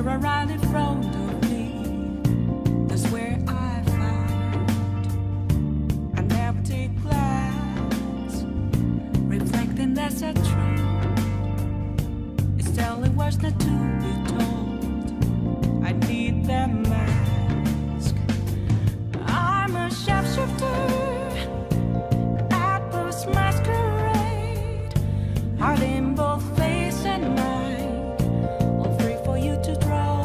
are right in front of me. That's where I found an empty glass, reflecting that's a truth. It's telling what's not to be told. I need that mask. I'm a shapeshifter at this masquerade, heart in both face and mind, all free for you to draw.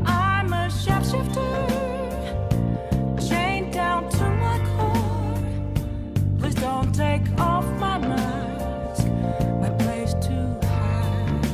I'm a shapeshifter, chained down to my core. Please don't take off my mask, my place to hide.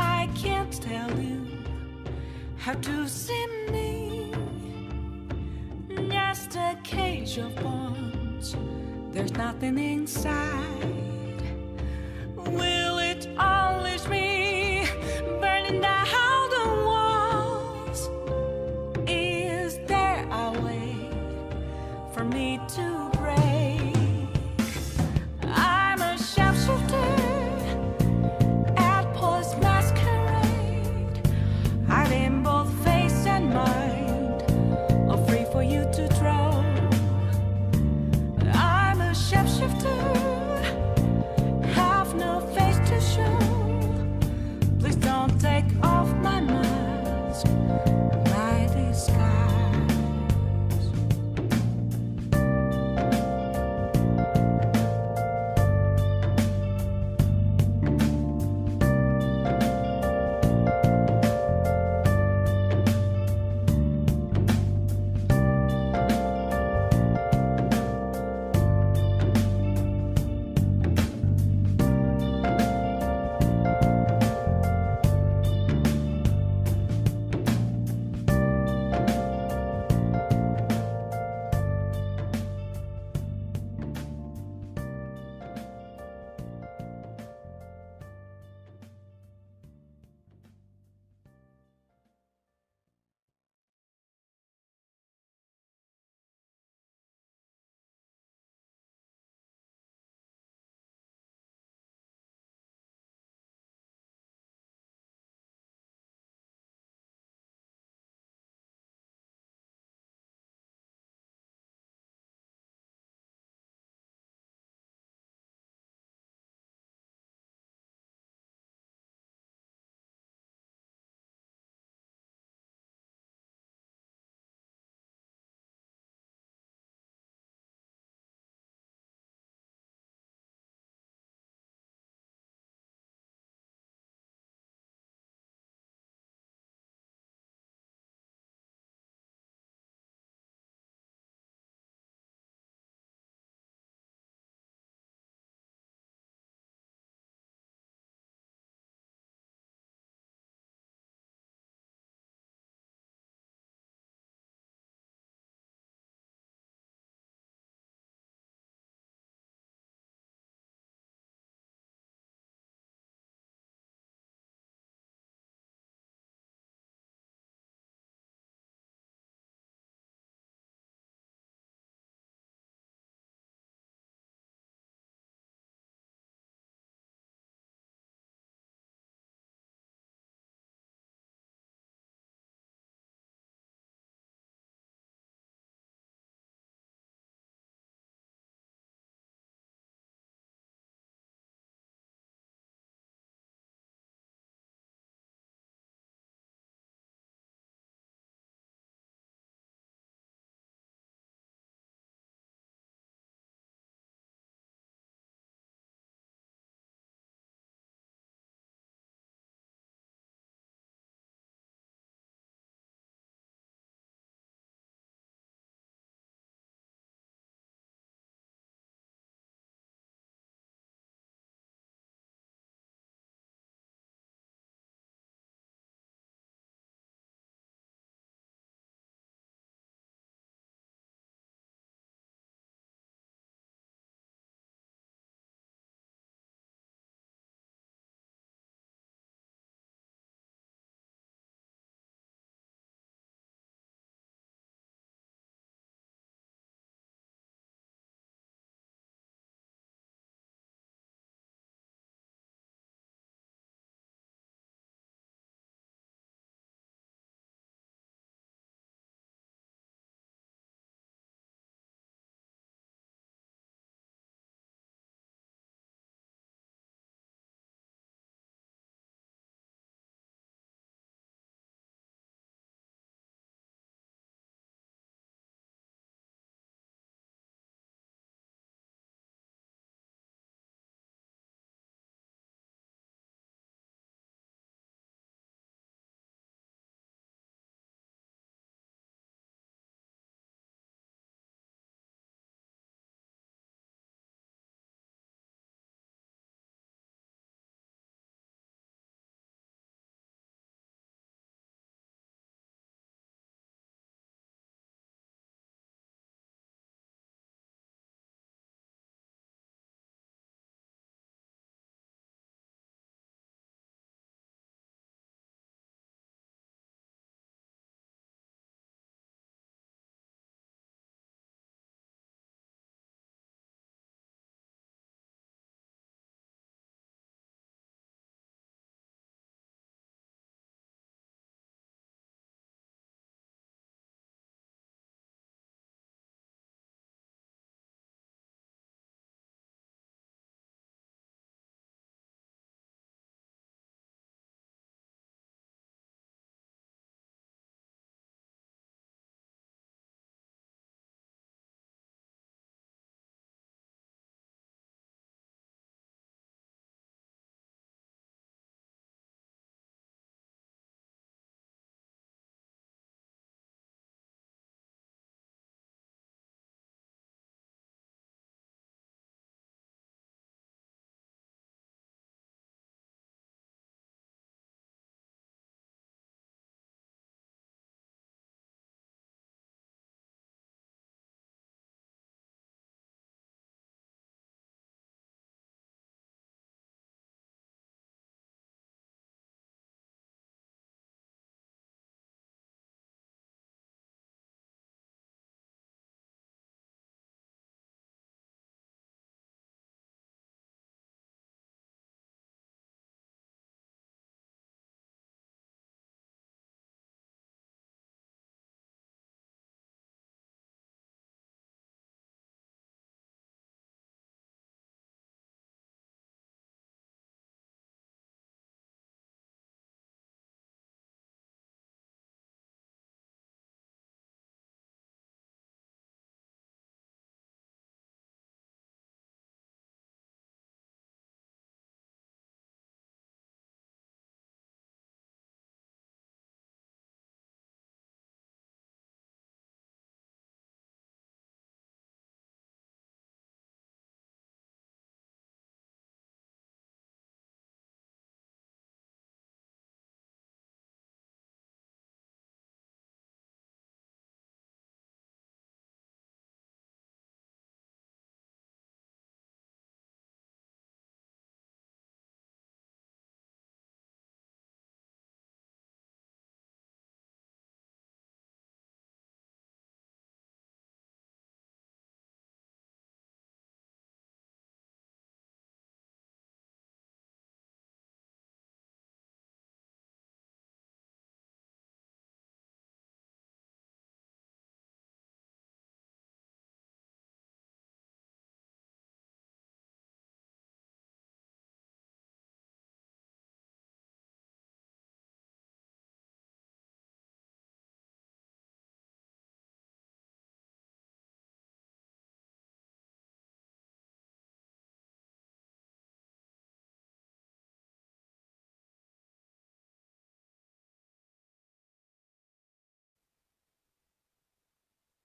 I can't tell you how to see me, just a cage of bones. There's nothing inside. Will it unleash me, burning down the walls? Is there a way for me to break? I'm a shapeshifter at post masquerade, hide in both face and mind, all free for you to draw. I'm a shapeshifter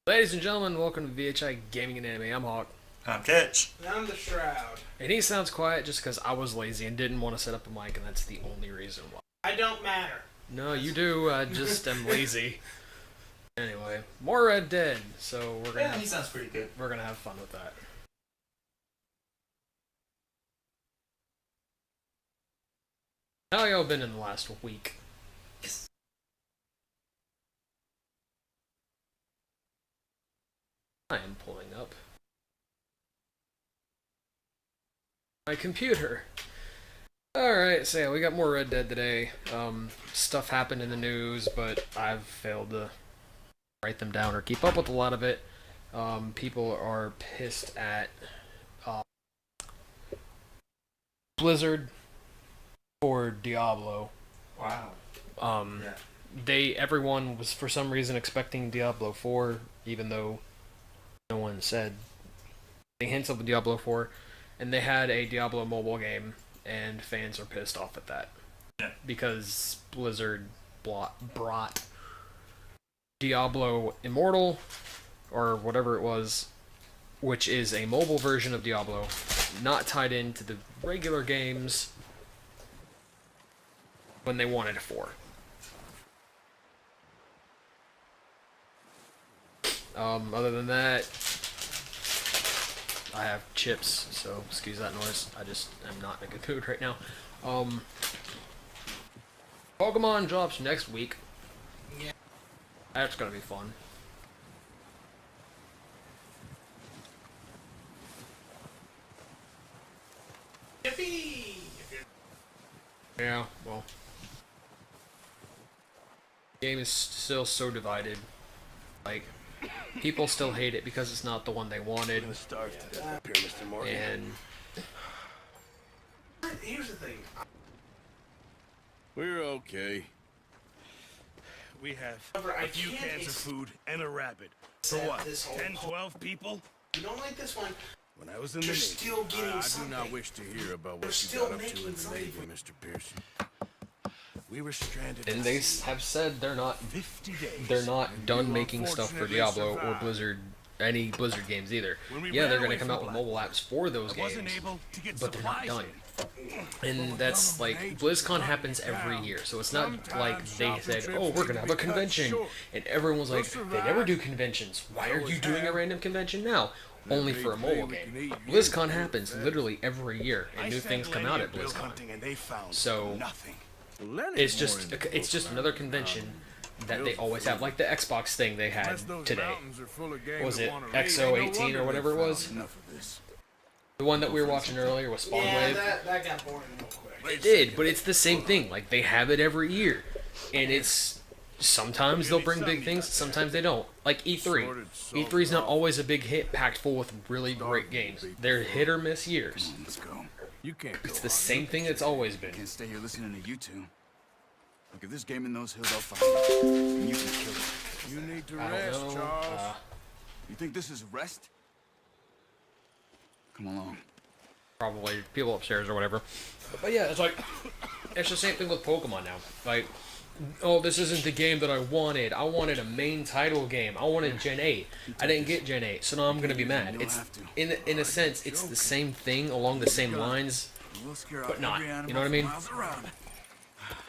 Ladies and gentlemen, welcome to VHI Gaming and Anime. I'm Hawk. I'm Catch. And I'm the Shroud. And he sounds quiet just because I was lazy and didn't want to set up a mic, and that's the only reason why. I don't matter. No, you do. I just am lazy. Anyway, more Red Dead. So we're gonna. He sounds pretty good. We're gonna have fun with that. How y'all been in the last week? I am pulling up my computer. Alright, so yeah, we got more Red Dead today. Stuff happened in the news, but I've failed to write them down or keep up with a lot of it. People are pissed at Blizzard for Diablo. Wow. Everyone was for some reason expecting Diablo 4, even though no one said any hints of Diablo 4, and they had a Diablo mobile game, and fans are pissed off at that. Yeah. Because Blizzard brought Diablo Immortal, or whatever it was, which is a mobile version of Diablo, not tied into the regular games when they wanted 4. Other than that, I have chips, so excuse that noise. I just am not in a good mood right now. Pokemon drops next week. Yeah. That's gonna be fun. Yippee! Yeah, well. The game is still so divided. Like, people still hate it because it's not the one they wanted. And Here's the thing. We're okay. We have However, I a few can't cans of food and a rabbit. For accept what? this whole- 10, 12 people? You don't like this one? When I was in the You're Navy, still getting I do not something. wish to hear about They're what you still got up to making in the something Navy, for- Mr. Pearson. We were stranded and at they sea. have said they're not 50 days. done You making stuff for unfortunately Diablo or survived. Blizzard, any Blizzard games either. When we Yeah, ran they're away gonna come from out with Black, mobile apps for those I wasn't games, able to get but they're not supplies done. in. And that's like, BlizzCon happens every year, so it's not like they said, oh, we're gonna have a convention, and everyone's like, they never do conventions, why are you doing a random convention now? Only for a mobile game. BlizzCon happens literally every year, and new things come out at BlizzCon. So, it's just another convention that they always have, like the Xbox thing they had today. Was it XO18 or whatever it was? The one that we were watching earlier was Spawn Yeah, Wave. that got boring real quick. It did, but it's the same thing. Like, they have it every year. And it's... Sometimes they'll bring big things, sometimes they don't. Like E3. E3's not always a big hit packed full with really great games. They're hit or miss years. Let's go. You can't. It's the same thing it's always been. Can't stay here listening to you two. Look, if there's game in those hills, I'll find it. And you can kill it. You need to I rest, don't know. Charles. You think this is rest? Come along. Probably people upstairs or whatever. But yeah, it's like... It's the same thing with Pokemon now. Like... Oh, this isn't the game that I wanted. I wanted a main title game. I wanted Gen 8. I didn't get Gen 8, so now I'm gonna be mad. It's in a sense, it's the same thing along the same lines, but not. You know what I mean?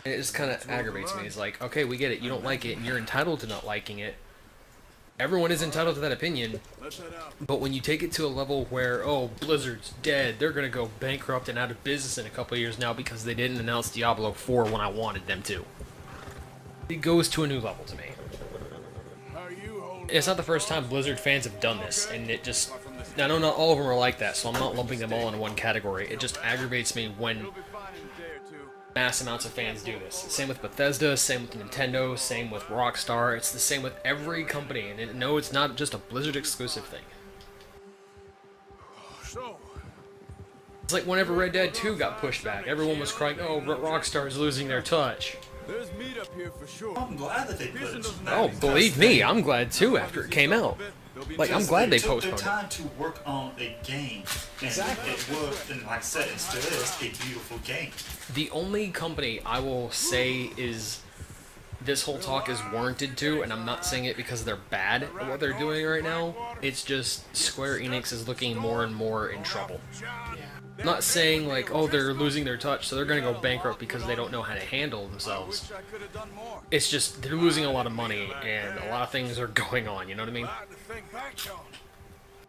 And it just kind of aggravates me. It's like, okay, we get it. You don't like it, and you're entitled to not liking it. Everyone is entitled to that opinion, but when you take it to a level where, oh, Blizzard's dead, they're gonna go bankrupt and out of business in a couple years now because they didn't announce Diablo 4 when I wanted them to. It goes to a new level to me. It's not the first time Blizzard fans have done this, and it just... I know not all of them are like that, so I'm not lumping them all into one category. It just aggravates me when mass amounts of fans do this. Same with Bethesda, same with Nintendo, same with Rockstar. It's the same with every company, and no, it's not just a Blizzard exclusive thing. It's like whenever Red Dead 2 got pushed back, everyone was crying, oh, Rockstar's losing their touch. There's meat up here for sure. I'm glad that they put it. Oh, believe me, I'm glad too after it came out. Like, I'm glad they took their postponed it. time to work on a game. And Exactly. it was, and like I said, it still is a beautiful game. The only company I will say is this whole talk is warranted to, and I'm not saying it because they're bad at what they're doing right now. It's just Square Enix is looking more and more in trouble. I'm not saying like, oh, they're losing their touch, so they're gonna go bankrupt because they don't know how to handle themselves. I could have done more. It's just they're losing a lot of money, and a lot of things are going on. You know what I mean? Glad to think back on.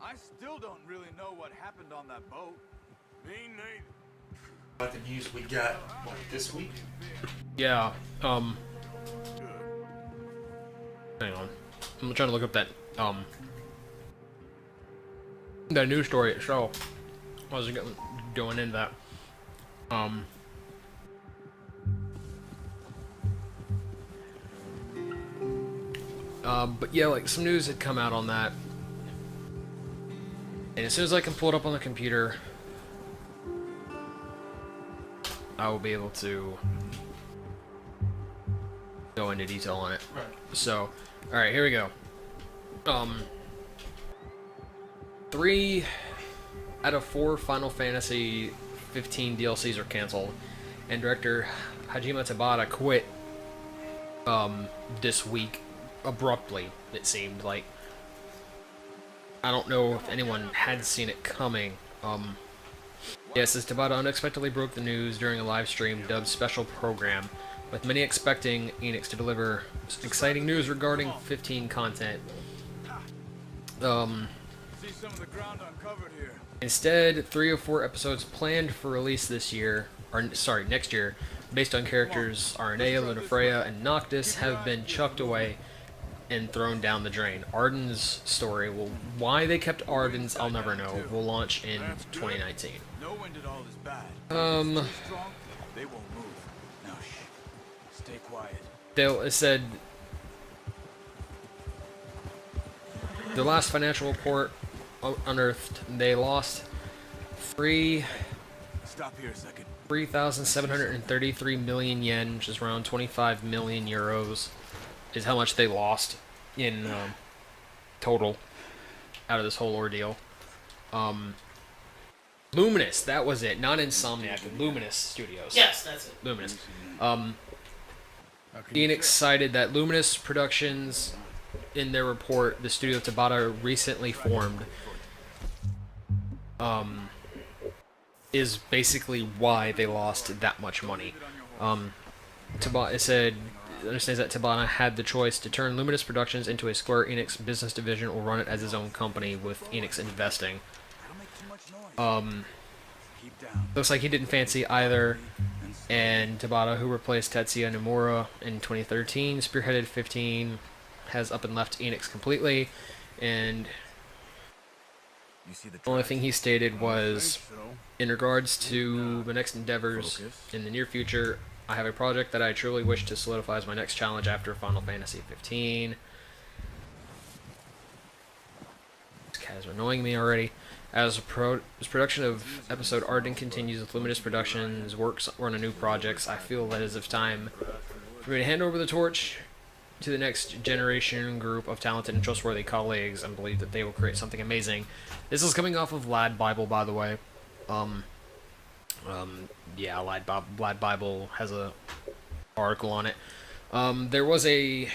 I still don't really know what happened on that boat. Me neither. Like the news we got, what, this week? Yeah. Hang on. I'm trying to look up that that news story itself. I was going into that. But yeah, like some news had come out on that, and as soon as I can pull it up on the computer, I will be able to go into detail on it. Right. So, all right, here we go. 3 out of 4 Final Fantasy 15 DLCs are canceled, and director Hajime Tabata quit this week abruptly. It seemed like, I don't know if anyone had seen it coming. Yes, as Tabata unexpectedly broke the news during a live stream dubbed Special Program, with many expecting Enix to deliver exciting news regarding 15 content. See some of the ground uncovered here. Instead, 3 of 4 episodes planned for release this year, or sorry, next year, based on characters Aranea, Lunafreya, and Noctis, have been chucked away and thrown down the drain. Arden's story, well, why they kept Arden's, I'll never know, will launch in 2019. No one did all this bad. Um, Strong, they won't move. Now shh. Stay quiet. It said the last financial report unearthed they lost Stop here a second. 3,733 million yen, which is around 25 million euros, is how much they lost in total out of this whole ordeal. Luminous, that was it, not Insomniac, but Luminous Studios. Yes, that's it. Luminous. Enix cited that Luminous Productions, in their report, the studio Tabata recently formed, is basically why they lost that much money. Tabata said, understands that Tabata had the choice to turn Luminous Productions into a Square Enix business division or run it as his own company with Enix investing. Don't make too much noise. Keep down. Looks like he didn't fancy either, and Tabata, who replaced Tetsuya Nomura in 2013, spearheaded 15, has up and left Enix completely, and You see the the only thing he stated was, in regards to the next endeavors in the near future, I have a project that I truly wish to solidify as my next challenge after Final Fantasy 15. These guys are annoying me already. As production of episode Arden continues with Luminous Productions, works on a new projects, I feel that it is time for me to hand over the torch to the next generation group of talented and trustworthy colleagues and believe that they will create something amazing. This is coming off of Lad Bible, by the way. Yeah, Lad Bible has a article on it. There was an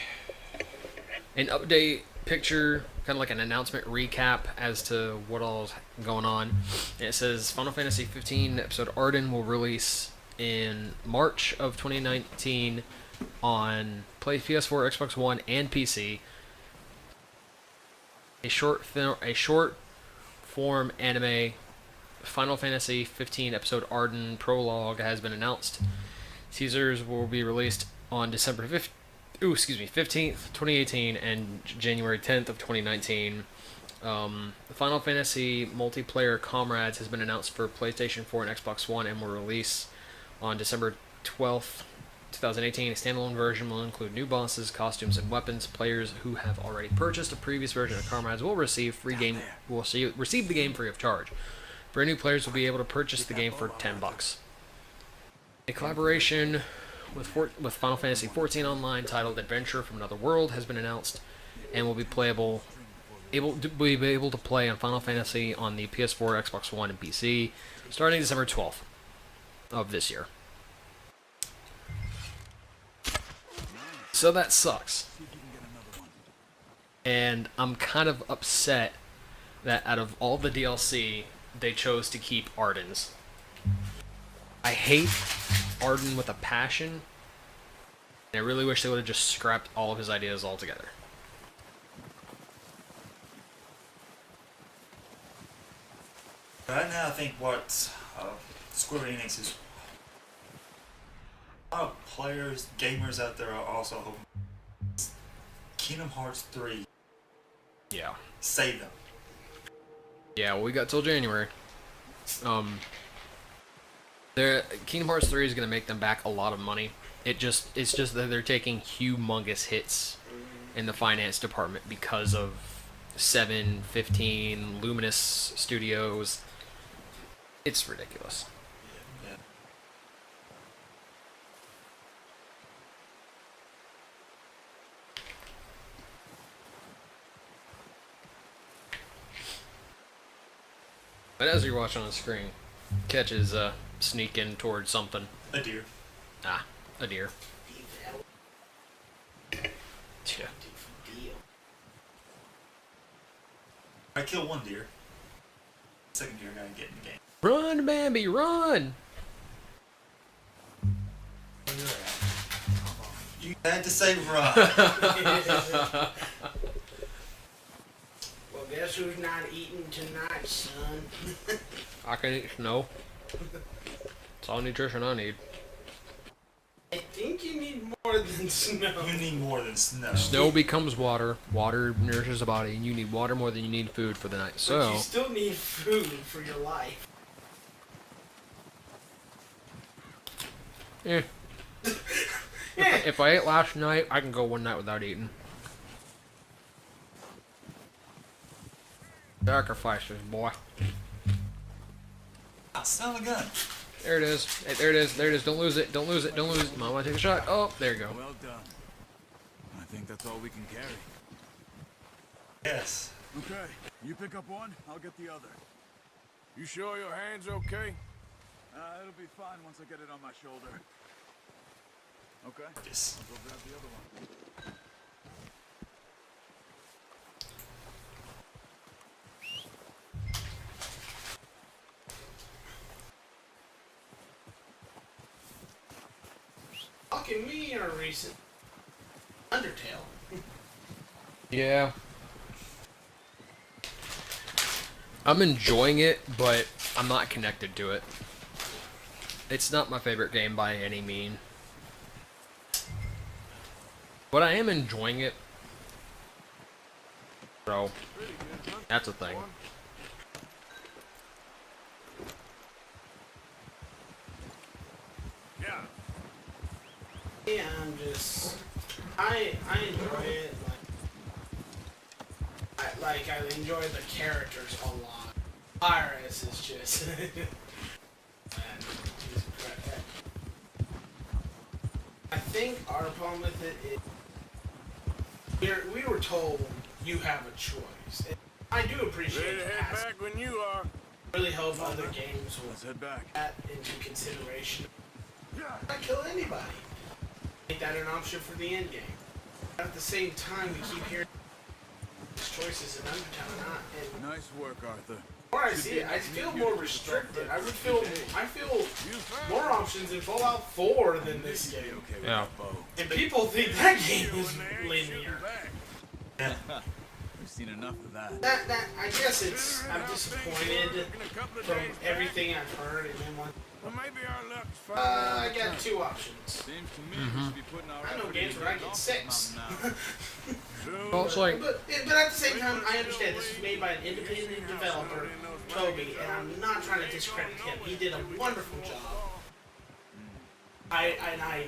update picture, kind of like an announcement recap as to what all's going on. And it says Final Fantasy 15 episode Arden will release in March of 2019 on PS4, Xbox One, and PC. A short form anime Final Fantasy 15 episode Arden prologue has been announced. Teasers will be released on December 15th, 2018 and January 10th of 2019. The Final Fantasy multiplayer Comrades has been announced for PlayStation 4 and Xbox One and will release on December 12th, 2018. A standalone version will include new bosses, costumes, and weapons. Players who have already purchased a previous version of Comrades will receive receive the game free of charge. Brand new players will be able to purchase the game for $10. A collaboration with Final Fantasy XIV Online titled Adventure from Another World has been announced and will be able to play on Final Fantasy on the PS4, Xbox One, and PC starting December 12th of this year. So that sucks. And I'm kind of upset that out of all the DLC, they chose to keep Arden's. I hate Arden with a passion, and I really wish they would have just scrapped all of his ideas altogether. Right now, I think what Square Enix is. A lot of players, gamers out there are also hoping Kingdom Hearts 3 Yeah. save them. Yeah, well, we got till January. Kingdom Hearts 3 is going to make them back a lot of money. It's just that they're taking humongous hits in the finance department because of 7-15 Luminous Studios. It's ridiculous. Yeah. But as you're watching on the screen, catches sneaking towards something. A deer. Ah, a deer. Yeah. I killed one deer. Second deer guy get in the game. Run, Bambi, run! You had to say run. Well, guess who's not eating tonight, son? I can eat snow. It's all nutrition I need. I think you need more than snow. You need more than snow. Snow becomes water. Water nourishes the body, and you need water more than you need food for the night. But So, you still need food for your life. eh. If I ate last night, I can go one night without eating. Sacrifices, boy. Ah, son of a gun. There it is. Hey, there it is. There it is. Don't lose it. Don't lose it. Don't lose it. Mama, take a shot. Oh, there you go. Well done. I think that's all we can carry. Yes. Okay, you pick up one, I'll get the other. You sure your hand's okay? It'll be fine once I get it on my shoulder. Okay, Yes. I'll go grab the other one. Fucking me in a recent Undertale. Yeah. I'm enjoying it, but I'm not connected to it. It's not my favorite game by any mean. But I am enjoying it. So, that's a thing. Yeah. Yeah, I enjoy it. I enjoy the characters a lot. Iris is just. Man, he's great. I think our problem with it is we were told you have a choice. And I do appreciate Ready to the head aspect. back when you are. Really hope other games will Let's head back. take that into consideration. Not kill anybody. Make that an option for the end game. But at the same time, we keep hearing these choices in Undertale not. And Nice work, Arthur. the more I see it, I feel more restricted. I feel more options in Fallout 4 than this game. Okay with Yeah. that bow. And people think that game is linear. Yeah. We've seen enough of that. That I guess I'm disappointed from everything I've heard, and then one. Well, maybe our luck's fine. I got two options. Seems to me we should be putting our I know effort games into where I the get golf 6. mountain now. Well, it's like, But at the same time, I understand this was made by an independent developer, Toby, and I'm not trying to discredit him. He did a wonderful job. I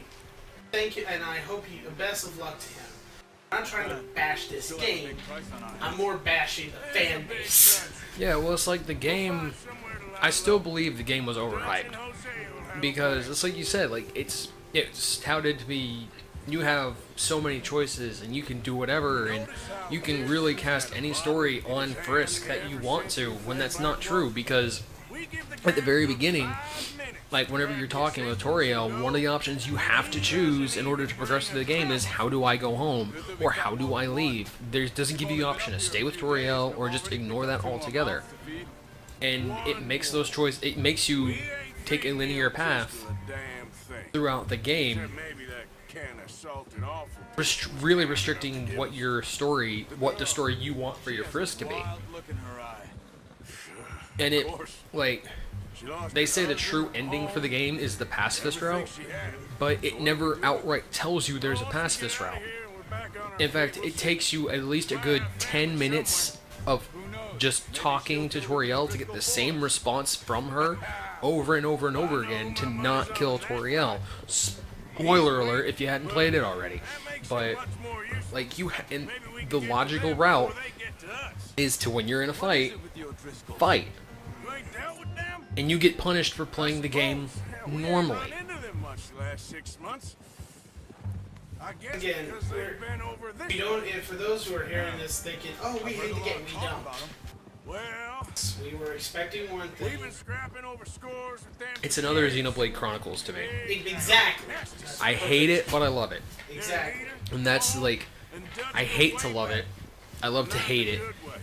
thank you, and I hope you best of luck to him. I'm not trying to bash this game. I'm more bashing the fan base. yeah, well, it's like the game. I still believe the game was overhyped. Because it's like you said, like it's touted to be, you have so many choices and you can do whatever and you can really cast any story on Frisk that you want to, when that's not true. Because at the very beginning, like whenever you're talking with Toriel, one of the options you have to choose in order to progress through the game is how do I go home or how do I leave. There doesn't give you the option to stay with Toriel or just ignore that altogether. And it makes those choices. It makes you take a linear path throughout the game, really restricting what the story you want for your Frisk to be. And it, like, they say the true ending for the game is the pacifist route, but it never outright tells you there's a pacifist route. In fact, it takes you at least a good 10 minutes of just talking to Toriel to get the same response from her over and over and over again to not kill Toriel. Spoiler alert if you hadn't played it already. But, like, and the logical route is to, when you're in a fight. And you get punished for playing the game normally. Again, we don't. And for those who are hearing this thinking, "Oh, we hate the game," we don't. We were expecting one thing. It's another Xenoblade Chronicles to me. Exactly. I hate it, but I love it. Exactly. And that's like, I hate to love it. I love to hate it.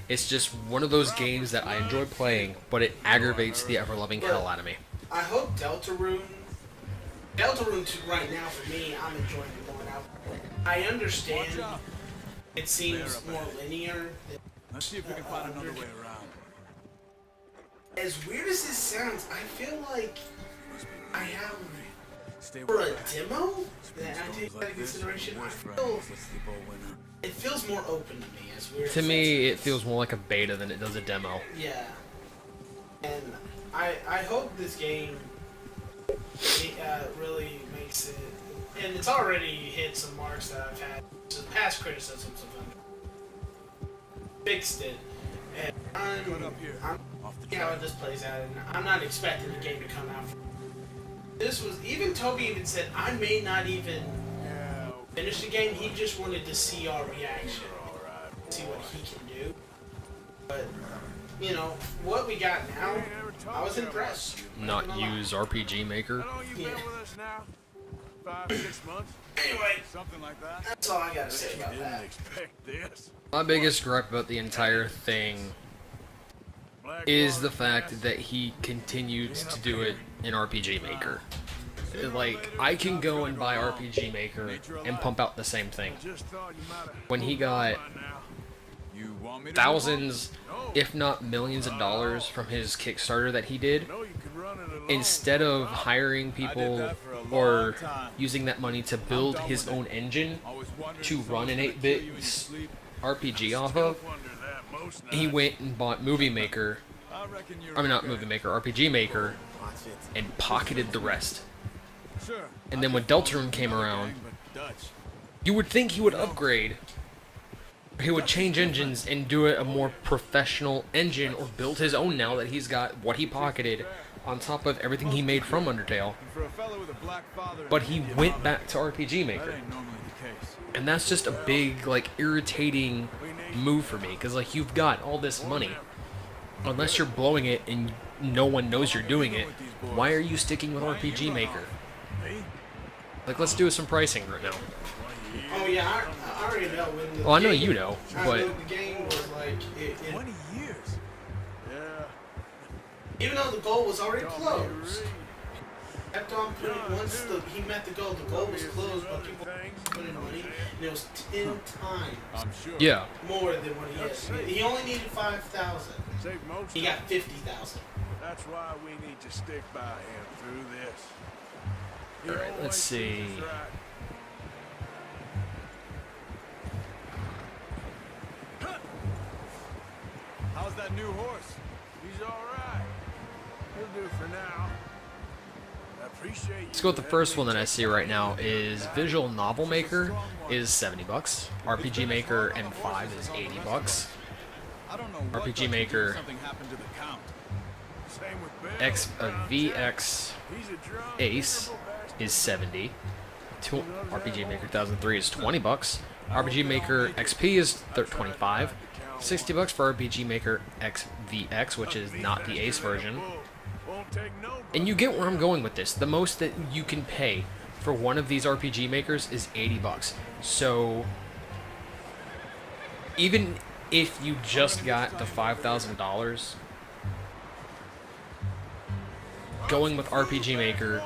It's just one of those games that I enjoy playing, but it aggravates the ever-loving hell out of me. I hope Deltarune 2 right now for me, I'm enjoying it going out. I understand it seems more linear. Let's see if we can find another way around. As weird as this sounds, I feel like I have, for a demo that I take into consideration, it feels more open to me. As weird To me, it feels more like a beta than it does a demo. Yeah. And I hope this game really makes it, and it's already hit some marks that I've had, some past criticisms of it. Fixed it. And I'm see how this plays out, and I'm not expecting the game to come out. This was, even Toby even said, I may not even finish the game, he just wanted to see our reaction, see what he can do. But, you know, what we got now, I was impressed. Not use RPG Maker. Yeah. 5-6 months. Anyway, Something like that. that's all I gotta say about Didn't that. expect this. My biggest gripe about the entire thing is the fact that he continues to do it in RPG Maker. Like, I can go and buy RPG Maker and pump out the same thing. When he got thousands, if not millions of dollars from his Kickstarter that he did, instead of hiring people or using that money to build his own engine to run an 8-bit RPG off of, he went and bought Movie Maker, I mean not Movie Maker, RPG Maker, and pocketed the rest. And then when Deltarune came around, you would think he would upgrade. He would change engines and do it a more professional engine, or build his own now that he's got what he pocketed on top of everything he made from Undertale. But he went back to RPG Maker. And that's just a big, like, irritating move for me, because, like, you've got all this money. Unless you're blowing it and no one knows you're doing it, why are you sticking with RPG Maker? Like, let's do some pricing right now. Oh yeah, I already know when the Well, I know you know, I but know the game was like, 20 years. Yeah. even though the goal was already closed, kept on putting, once he met the goal was closed, but people put in money, and it was 10 times yeah. more than what he is. He only needed 5,000. He got 50,000. That's why we need to stick by him through this. Alright, let's see. How's that new horse? He's alright. He'll do for now. I appreciate you. Let's go with the first one that I see right now is Visual Novel Maker is $70. RPG Maker M5 is $80. I don't know what, RPG Maker something happened to the count. Same with Bill. VX He's a drunk, Ace is 70. RPG Maker 1003 is $20. RPG Maker XP is 25. $60 for RPG Maker XVX, which is not the Ace version. Won't take no And you get where I'm going with this. The most that you can pay for one of these RPG makers is $80. So even if you just got the $5,000, going with RPG Maker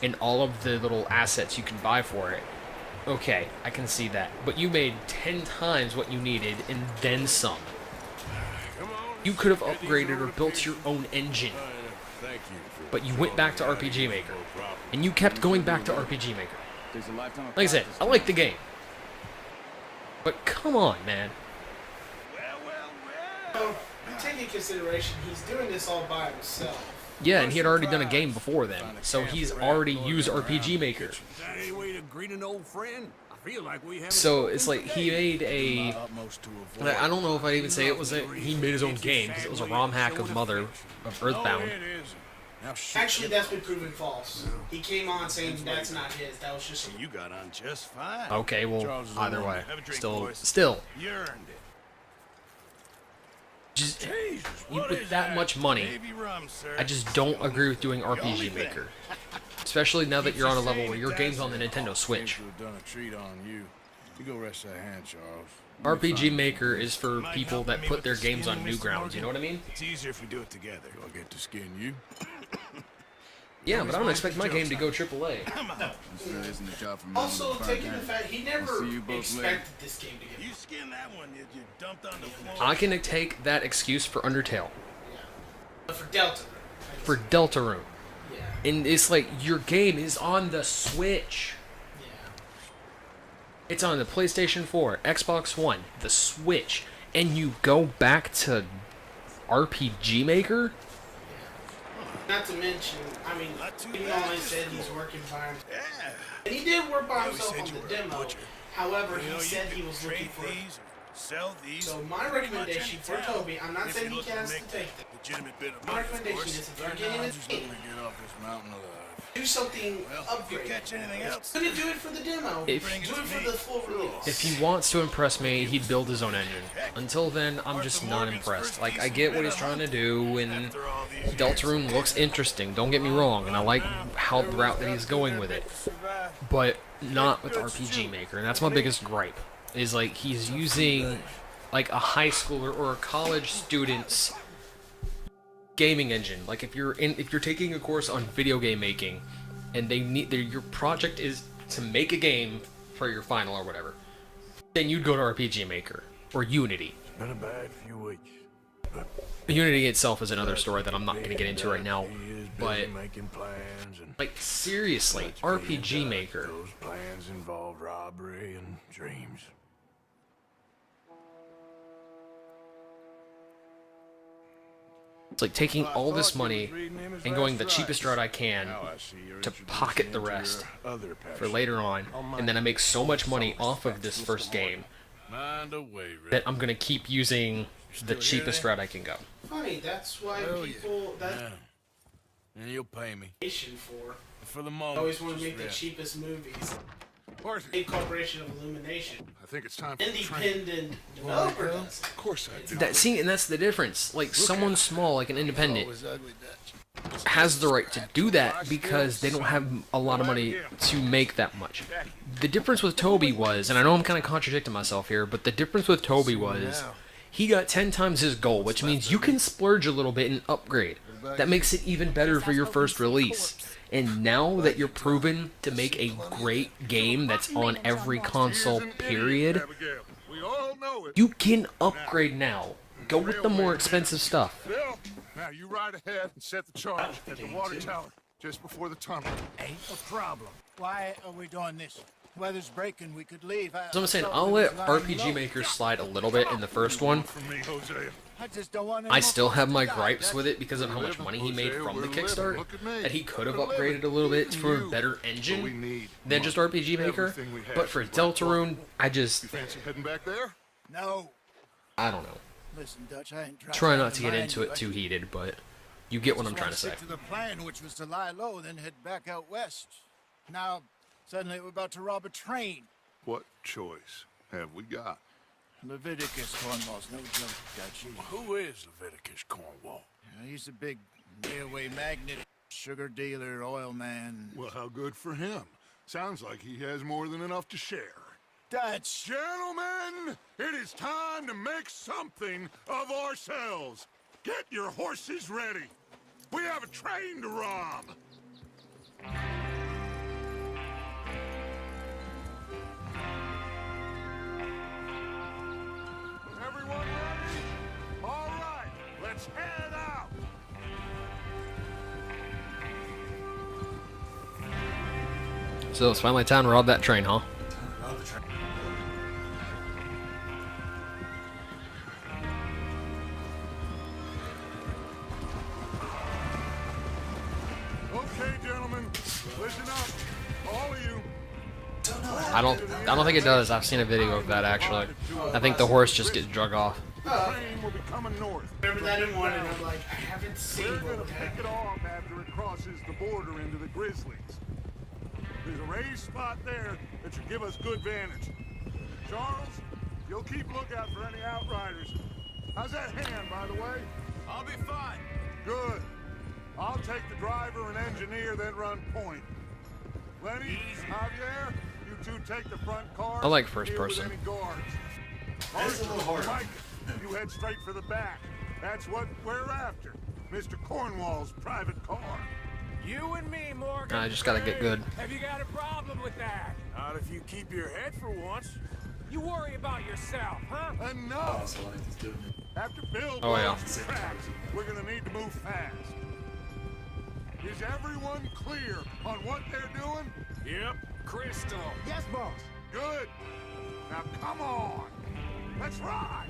and all of the little assets you can buy for it, okay, I can see that. But you made 10 times what you needed and then some. You could have upgraded or built your own engine. But you went back to RPG Maker. And you kept going back to RPG Maker. Like I said, I like the game. But come on, man. Well, take into consideration, he's doing this all by himself. Yeah, and he had already done a game before then. So he's already used RPG Maker. So it's like he made a... I don't know if I'd even say it was he made his own game, because it was a ROM hack of Mother of Earthbound. Actually, that's been proven false. He came on saying that's not his. That was just... You got on just fine. Okay, well, either way. Still. You earned it. Just, with that much money, I just don't agree with doing RPG Maker. Especially now that you're on a level where your game's on the Nintendo Switch. RPG Maker is for people that put their games on Newgrounds, you know what I mean? It's easier if we do it together. Do I get to skin you? Yeah, but I don't expect my game to go AAA. Also, taking the fact he never expected this game to get... You skin that one, you dumped on the floor. I can take that excuse for Undertale. Yeah. But for Delta. For Deltarune. Yeah. And it's like, your game is on the Switch. Yeah. It's on the PlayStation 4, Xbox One, the Switch, and you go back to RPG Maker? Not to mention, I mean, even though I said he's working by himself, and he did work by himself on the demo, however, he said he was looking for... So my recommendation for Toby, I'm not saying he has to take them. My recommendation is if you're getting this game, do something upgraded. Couldn't do it for the demo. Do it for the full release. If he wants to impress me, he'd build his own engine. Until then, I'm just not impressed. Like, I get what he's trying to do, and Deltarune looks interesting, don't get me wrong, and I like how the route that he's going with it. But not with RPG Maker, and that's my biggest gripe. Is like, he's using like a high schooler or a college student's gaming engine. Like, if you're taking a course on video game making, and your project is to make a game for your final or whatever, then you'd go to RPG Maker or Unity. It's been a bad few weeks. Unity itself is another story that I'm not going to get into right now, but like, seriously, RPG Maker. Those plans involve robbery and dreams. It's like taking all this money and going the cheapest route I can to pocket the rest for later on, and then I make so much money off of this first game that I'm gonna keep using the cheapest route I can go. Funny, that's why people... And you'll pay me. For the moment. Always want to make the cheapest movies. Big corporation of Illumination. I think it's time for independent developer does. Of course I do. And that's the difference. Like, someone small, like an independent, has the right to do that because they don't have a lot of money to make that much. The difference with Toby was, and I know I'm kind of contradicting myself here, but the difference with Toby was he got 10 times his goal, which means you can splurge a little bit and upgrade. That makes it even better for your first release. And now that you're proven to make a great game that's on every console, period, you can upgrade now. Go with the more expensive stuff. Now you ride ahead and set the charge at the water tower just before the tunnel. Ain't a problem. Why are we doing this? Weather's breaking, we could leave. So I'm saying, I'll let RPG Maker slide a little bit in the first one. I still have my gripes with it because of how much money he made from the Kickstart, that he could have upgraded a little bit for a better engine than just RPG Maker. But for Deltarune, I just... No. I don't know. Listen, Dutch, I ain't try not to get into it too heated, but you get what I'm trying to say. To the plan, which was to lie low, then head back out west. Now, suddenly we're about to rob a train. What choice have we got? Leviticus Cornwall's no joke, Dutch. Who is Leviticus Cornwall? He's a big railway magnate. sugar dealer, oil man. Well, how good for him. Sounds like he has more than enough to share. Dutch! Gentlemen, it is time to make something of ourselves. Get your horses ready. We have a train to rob. Everyone ready? All right, let's head out. So it's finally time to rob that train, huh? Rob the train. Okay, gentlemen, listen up, all of you. I don't think it does. I've seen a video of that actually. I think the horse just gets drug off. The train will be coming north. Remember that in one, and I'm like, I haven't seen We're what gonna would pick happen. it off after it crosses the border into the Grizzlies. There's a raised spot there that should give us good vantage. Charles, you'll keep lookout for any outriders. How's that hand, by the way? I'll be fine. Good. I'll take the driver and engineer, then run point. Lenny, Javier, you two take the front car. I like first Deal with person. any guards. That's a little hard. Mike, you head straight for the back. That's what we're after. Mr. Cornwall's private car. You and me, Morgan. I just gotta get good. Have you got a problem with that? Not if you keep your head for once. You worry about yourself, huh? Enough! Also, like he's doing it. After Bill Oh, yeah. blows the tracks, we're gonna need to move fast. Is everyone clear on what they're doing? Yep. Crystal. Yes, boss. Good. Now come on. Let's ride.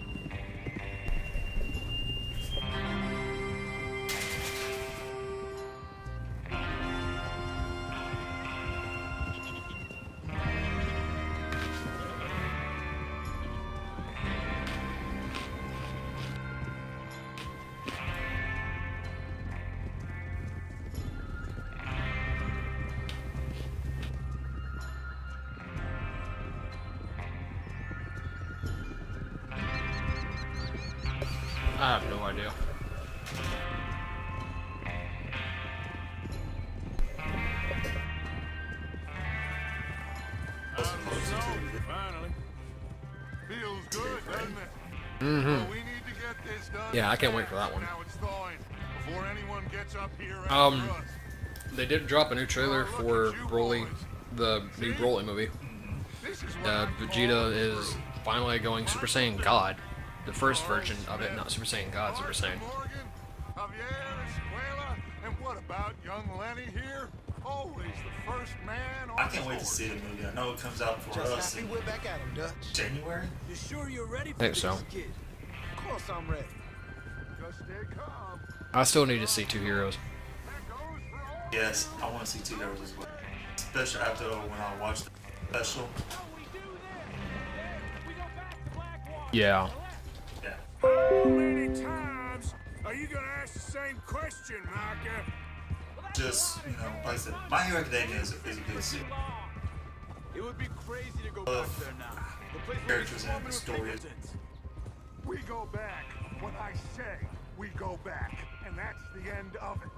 I have no idea. Finally. Feels good, doesn't it? Mm-hmm. Well, we need to get this done. Yeah, I can't wait for that one. Now it's thawing before anyone gets up here after us. They did drop a new trailer for Broly, the new Broly movie. This is what I Vegeta is finally going Super Saiyan God. The first version of it, not Super Saiyan God, Super Saiyan. Morgan, Javier, Escuela, and what about young Lenny here? Always the first man on I can't wait to see the movie. I know it comes out for us in we're back at him, Dutch. January. You sure you're ready for Think so. this, kid? Of course I'm ready. Just stay calm. I still need to see Two Heroes. That goes for all. Yes, I want to see Two Heroes as well. Especially after when I watched the special. How we do this? We go back to Blackwater. Yeah. Yeah. How many times are you gonna ask the same question, Micah? Just, you know, like I said, My Hero Academia is a good series. It would be crazy to go back there now. The place where Characters and the story. We go back when I say we go back, and that's the end of it.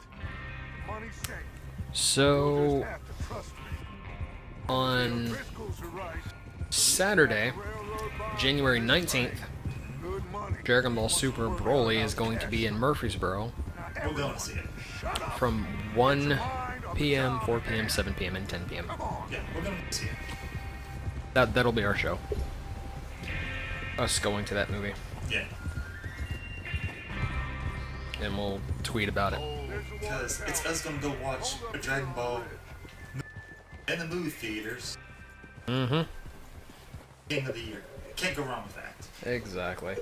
Money's safe. You'll So just have to trust me. on Driscoll's are right. Saturday, Railroad bonds, January 19th, good money. Dragon Ball Super Broly is going to be in Murfreesboro We're going to see it. Shut up. from 1 p.m., 4 p.m., 7 p.m., and 10 p.m. Come on. Yeah, we're going to see it. That'll be our show. Us going to that movie, Yeah. and we'll tweet about it. Because it's us going to go watch a Dragon Ball in the movie theaters. Mm-hmm. Game of the year. Can't go wrong with that. Exactly.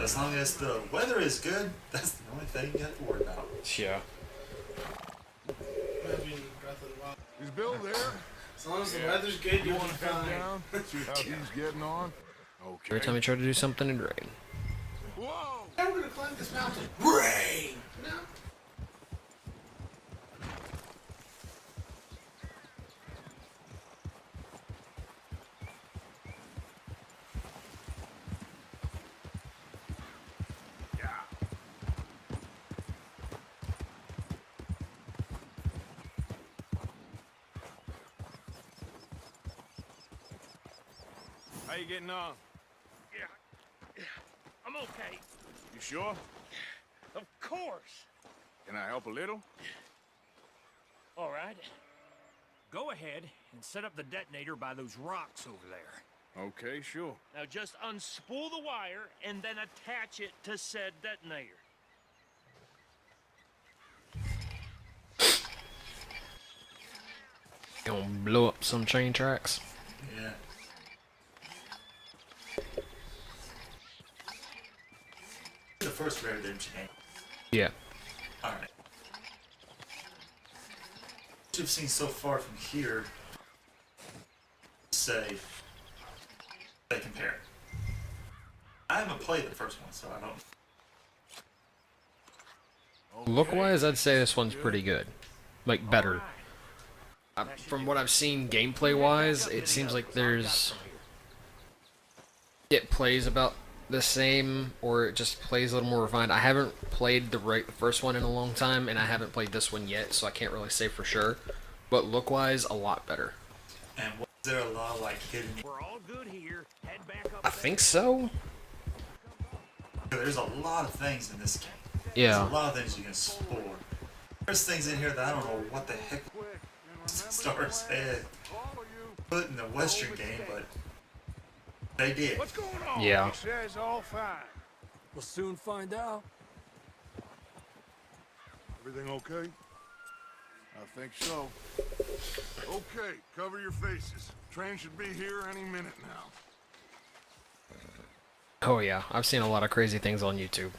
As long as the weather is good, that's the only thing you have to worry about. Yeah. Maybe Breath of the Wild. Is Bill there? As long as the weather's good, You you'll be want to fine. head down? See how he's getting on? Okay. Every time you try to do something, it rain. Whoa! How are we gonna climb this mountain? Rain! No. How you getting on? Yeah, I'm okay. You sure? Of course. Can I help a little? All right. Go ahead and set up the detonator by those rocks over there. Okay, sure. Now just unspool the wire and then attach it to said detonator. Gonna blow up some train tracks. Yeah. The first Red Redemption game. Yeah. Alright. What you've seen so far from here, say, they compare. I haven't played the first one, so I don't. Look-wise, I'd say this one's pretty good. Like, better. From what I've seen gameplay-wise, it seems like there's... It plays about the same, or it just plays a little more refined. I haven't played the first one in a long time, and I haven't played this one yet, so I can't really say for sure. But look-wise, a lot better. And was there a lot of, like, hidden... We're all good here. Head back up. I think so. There's a lot of things in this game. Yeah. There's a lot of things you can explore. There's things in here that I don't know what the heck Stars had put in the Western game, but they did. What's going on? Yeah. He says all fine. We'll soon find out. Everything okay? I think so. Okay, cover your faces. Train should be here any minute now. Oh yeah, I've seen a lot of crazy things on YouTube.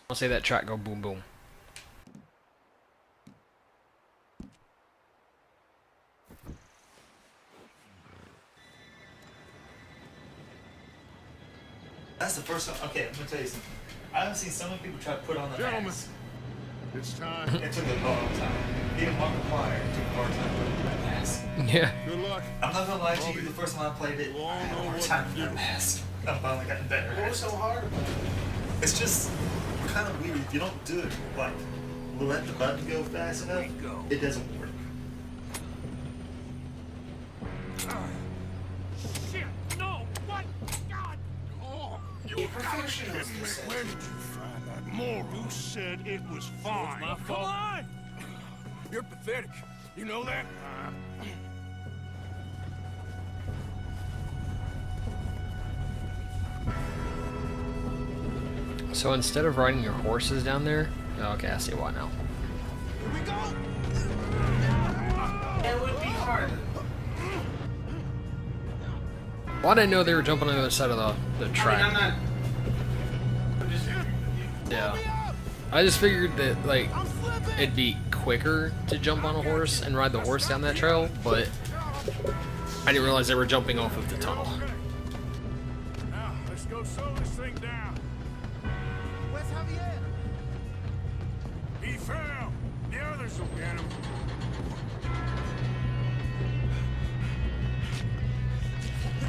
I'll say that track go boom boom. That's the first time. Okay, I'm gonna tell you something. I haven't seen so many people try to put on the Gentlemen. mask. It's time. It took a long time. Even Markiplier took a hard time putting on that mask. Yeah. Good luck. I'm not gonna lie to you, the first time I played it, I had a hard time with that mask. I'm finally getting better. What was so hard about it? It's just kind of weird. If you don't do it, like, let the button go fast enough, it doesn't work. Shit! No! What? God! Oh, You're a professional. where did you find that moron? Who said it was fine? my Come fault. on! You're pathetic. You know that? So instead of riding your horses down there, oh, okay, I see why now. Here we go. It would be hard. Well, I didn't know they were jumping on the other side of the track. I mean, I'm just. Yeah. I just figured that, like, it'd be quicker to jump on a horse and ride the horse down that trail, but I didn't realize they were jumping off of the tunnel. Now, let's go slow this thing down. Where's Javier? He fell. The others will get him.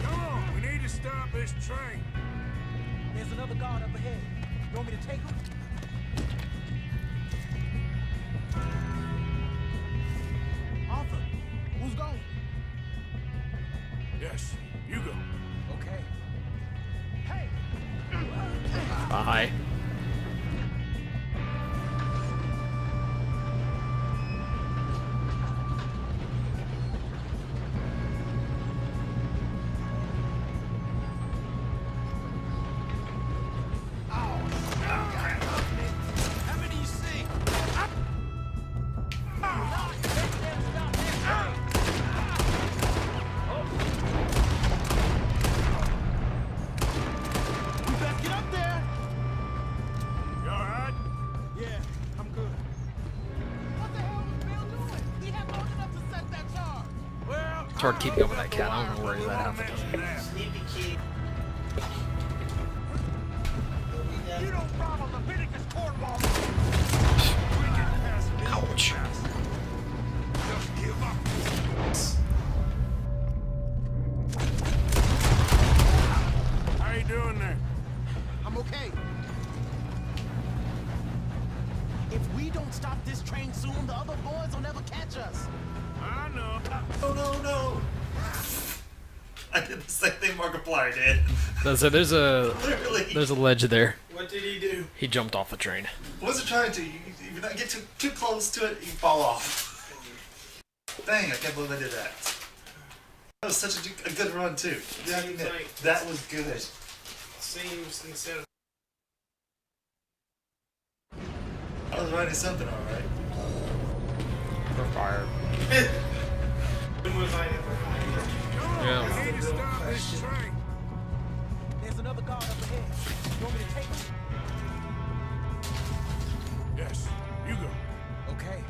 Come on, we need to stop this train. There's another guard up ahead. You want me to take him? Arthur, who's going? Yes, you go. Okay. Hey! Bye. How many you see? We better get up there! You all right? Yeah, I'm good. What the hell was Bill doing? He had long enough to set that charge. Well, It's hard keeping up with that cat. I don't know where he's at half the time. Sleepy kid. You don't follow Leviticus Cornwall! Ouch. just give up. How you doing there? I'm okay. If we don't stop this train soon, the other boys will never catch us. I know. Oh no, no! I did the same thing Markiplier did. So there's a Literally. ledge there. What did he do? He jumped off the train. Wasn't trying to. If you don't get too close to it, you fall off. Dang, I can't believe I did that. That was such a good run too. Yeah, Seems like- that was good. Seems instead of I was writing something alright. We're fired. when was I ever Yeah. I need to stop this train. There's another guard up ahead. You want me to take him? Yes, you go. Okay.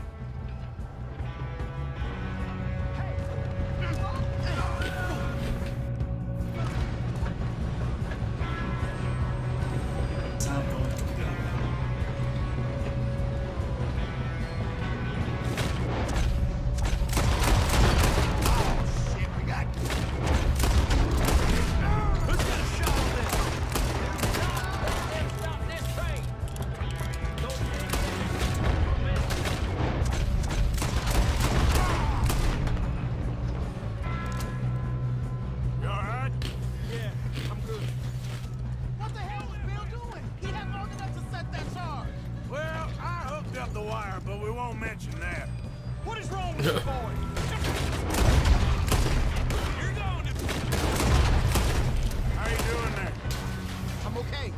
Sound going up the gun. Who's got a shot on this? Stop this train! You alright? Yeah, I'm good. What the hell was Bill doing? He had long enough to set that charge. Well, I hooked up the wire, but we won't mention that. What is wrong with you, boy? You're going to... How you doing there? I'm okay.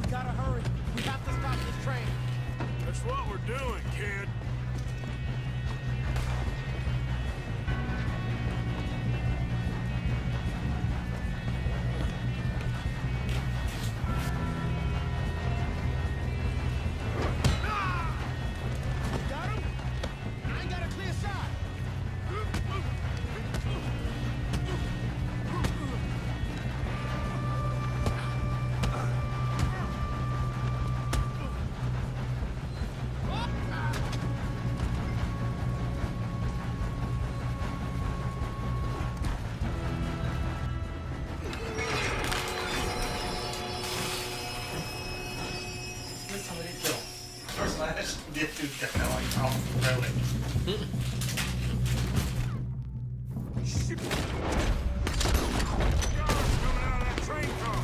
We gotta hurry. We have to stop this train. That's what we're doing, kid. Got him? I ain't got a clear shot. This time I didn't kill him. First one I actually did do that. Now like, oh, really? Guards coming out of that train car.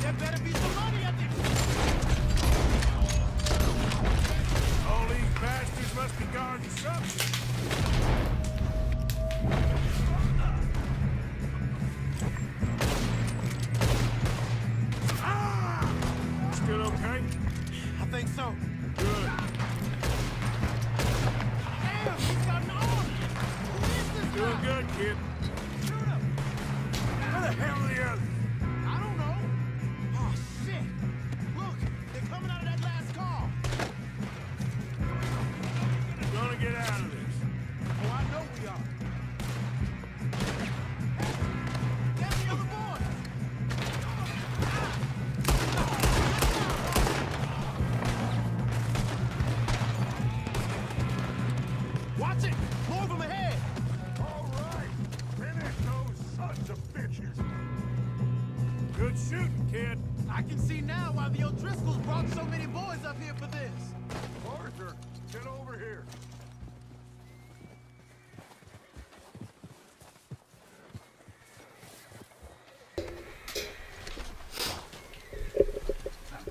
There better be some money at the... All these bastards must be guarding something. Ah! Still okay? I think so. Good. Damn, he's got an arm. Who is this Doing guy? good, kid. Shoot him. Where the hell are the others? I don't know. Oh, shit. Look, they're coming out of that last car. Gonna get out of this. Oh, I know we are. Get the other boys. Watch it. More of them ahead. All right. Finish those sons of bitches. Good shooting, kid. I can see now why the O'Driscolls brought so many boys up here for this. Arthur, get over here.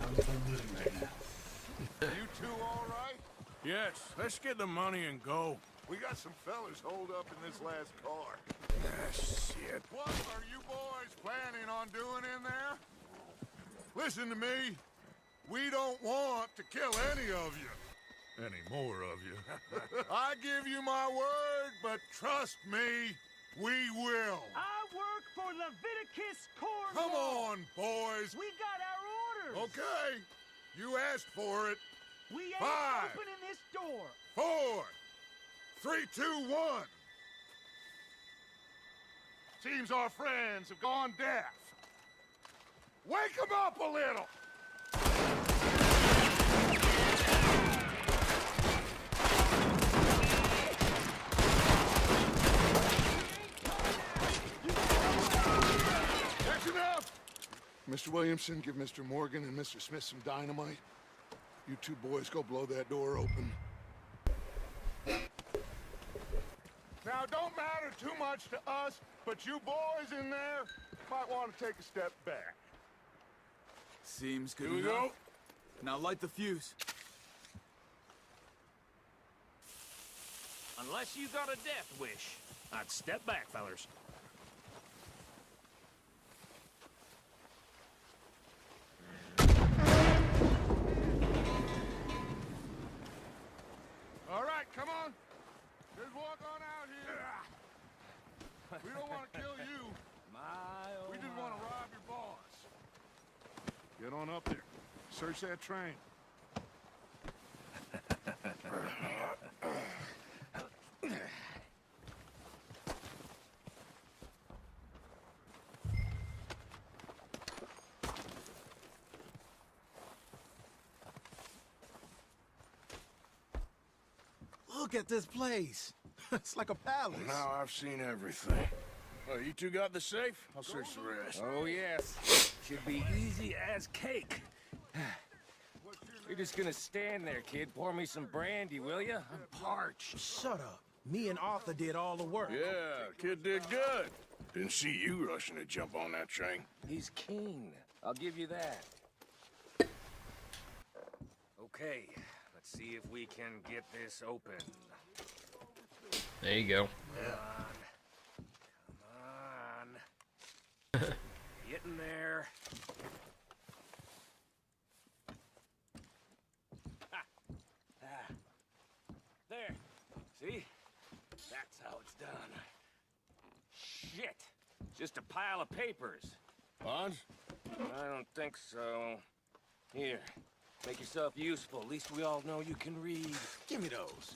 I'm losing right now. You two all right? Yes, let's get the money and go. We got some fellas holed up in this last car. Ah, shit. What are you boys planning on doing in there? Listen to me. We don't want to kill any of you. Any more of you. I give you my word, but trust me, we will. I work for Leviticus Corps. Come on, boys. We got our orders. Okay. You asked for it. We ain't 5, opening this door. 4, 3, 2, 1. Seems our friends have gone deaf. Wake them up a little. That's enough. Mr. Williamson, give Mr. Morgan and Mr. Smith some dynamite. You two boys go blow that door open. Now, don't matter too much to us, but you boys in there might want to take a step back. Seems good Here we enough. go. Now light the fuse. Unless you got a death wish, I'd step back, fellers. All right, come on. Just walk on out here. We don't want to kill you. We just want to rob your boss. Get on up there. Search that train. Look at this place. It's like a palace. Now I've seen everything. Oh, you two got the safe? I'll search the rest. Oh, yes. Should be easy as cake. You're just gonna stand there, kid. Pour me some brandy, will ya? I'm parched. Shut up. Me and Arthur did all the work. Yeah, kid did good. Didn't see you rushing to jump on that train. He's keen. I'll give you that. Okay, let's see if we can get this open. There you go. Come on. Get in there. There. See? That's how it's done. Shit. Just a pile of papers. Bonds? I don't think so. Here. Make yourself useful. At least we all know you can read. Give me those.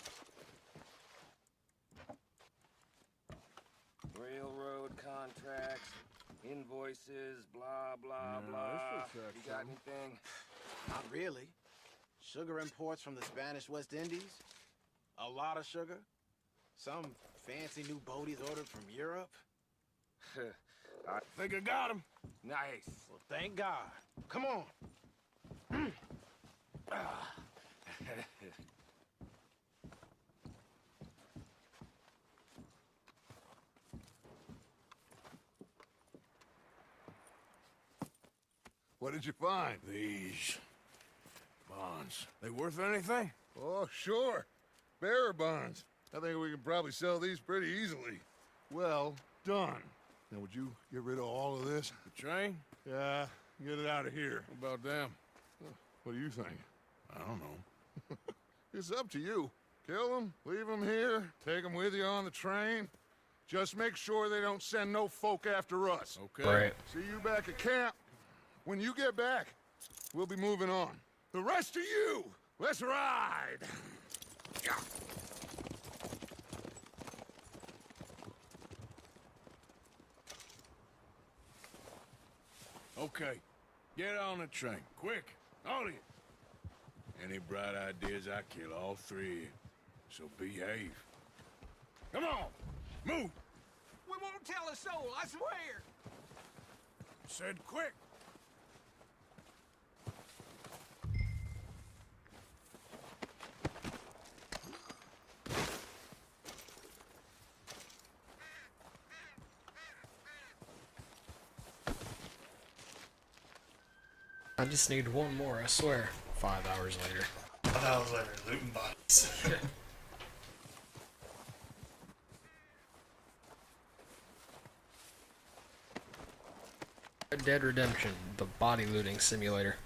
Railroad contracts, invoices, blah, blah, blah. You got anything? Not really. Sugar imports from the Spanish West Indies. A lot of sugar. Some fancy new boaties ordered from Europe. I Think I got him. Nice. Well, thank God. Come on. What did you find? These bonds. They worth anything? Oh, sure. Bearer bonds. I think we can probably sell these pretty easily. Well done. Now, would you get rid of all of this? The train? Yeah, get it out of here. What about them? What do you think? I don't know. It's up to you. Kill them, leave them here, take them with you on the train. Just make sure they don't send no folk after us, okay? Right. See you back at camp. When you get back, we'll be moving on. The rest of you, let's ride! Yeah. Okay, get on the train, quick, all of you. Any bright ideas, I kill all three of you. So behave. Come on, move! We won't tell a soul, I swear. Said quick. I just need one more, I swear. 5 hours later. 5 hours later, looting bodies. Red Dead Redemption, the body looting simulator.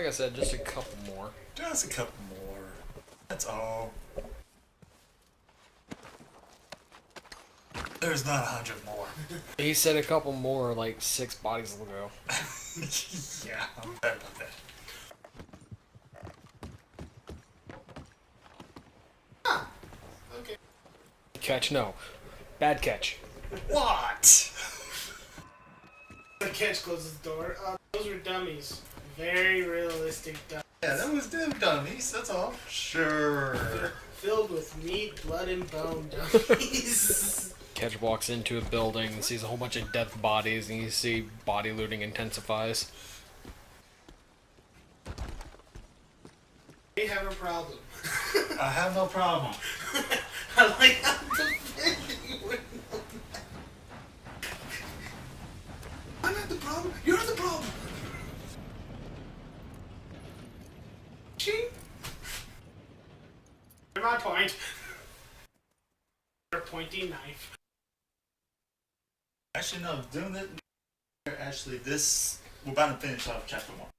Like I said, just a couple more. Just a couple more. That's all. There's not 100 more. He said a couple more, like 6 bodies ago. Yeah, I'm bad about that. Okay. Catch, no. Bad catch. What? The catch closes the door. Those were dummies. Very realistic dummies. Yeah, that was them dummies, that's all. Sure. Filled with meat, blood, and bone dummies. Catch walks into a building and sees a whole bunch of dead bodies, and you see body looting intensifies. They have a problem. I have no problem. I like how defending you would know that. I'm not the problem. You're the problem. Ching. My point. Your pointy knife. Actually, no, doing it. Actually, this. We're about to finish off chapter 1.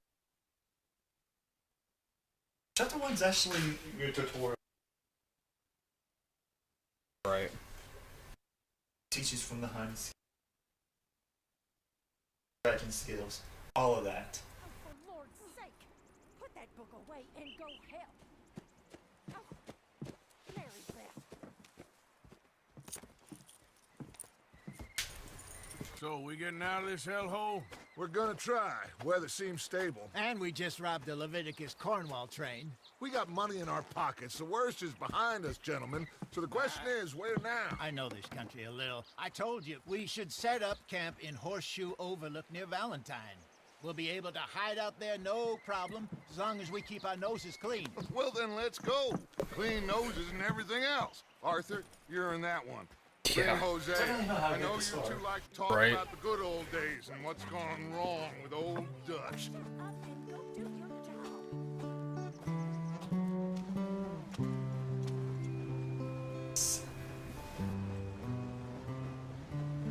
Chapter 1's actually your tutorial. Right. Teaches from behind the scenes. Tracking skills. All of that. Oh, for Lord's sake! Put that book away and go help. Oh, Mary Beth. So, we getting out of this hellhole? We're gonna try. Weather seems stable. And we just robbed the Leviticus Cornwall train. We got money in our pockets. The worst is behind us, gentlemen. So the question is, where now? I know this country a little. I told you, we should set up camp in Horseshoe Overlook near Valentine. We'll be able to hide out there no problem, as long as we keep our noses clean. Well, then let's go. Clean noses and everything else. Arthur, you're in that one. Yeah. Then Jose, Definitely know how to I get know this you far. two like to talk Right. about the good old days and what's gone wrong with old Dutch. Up and go do your job.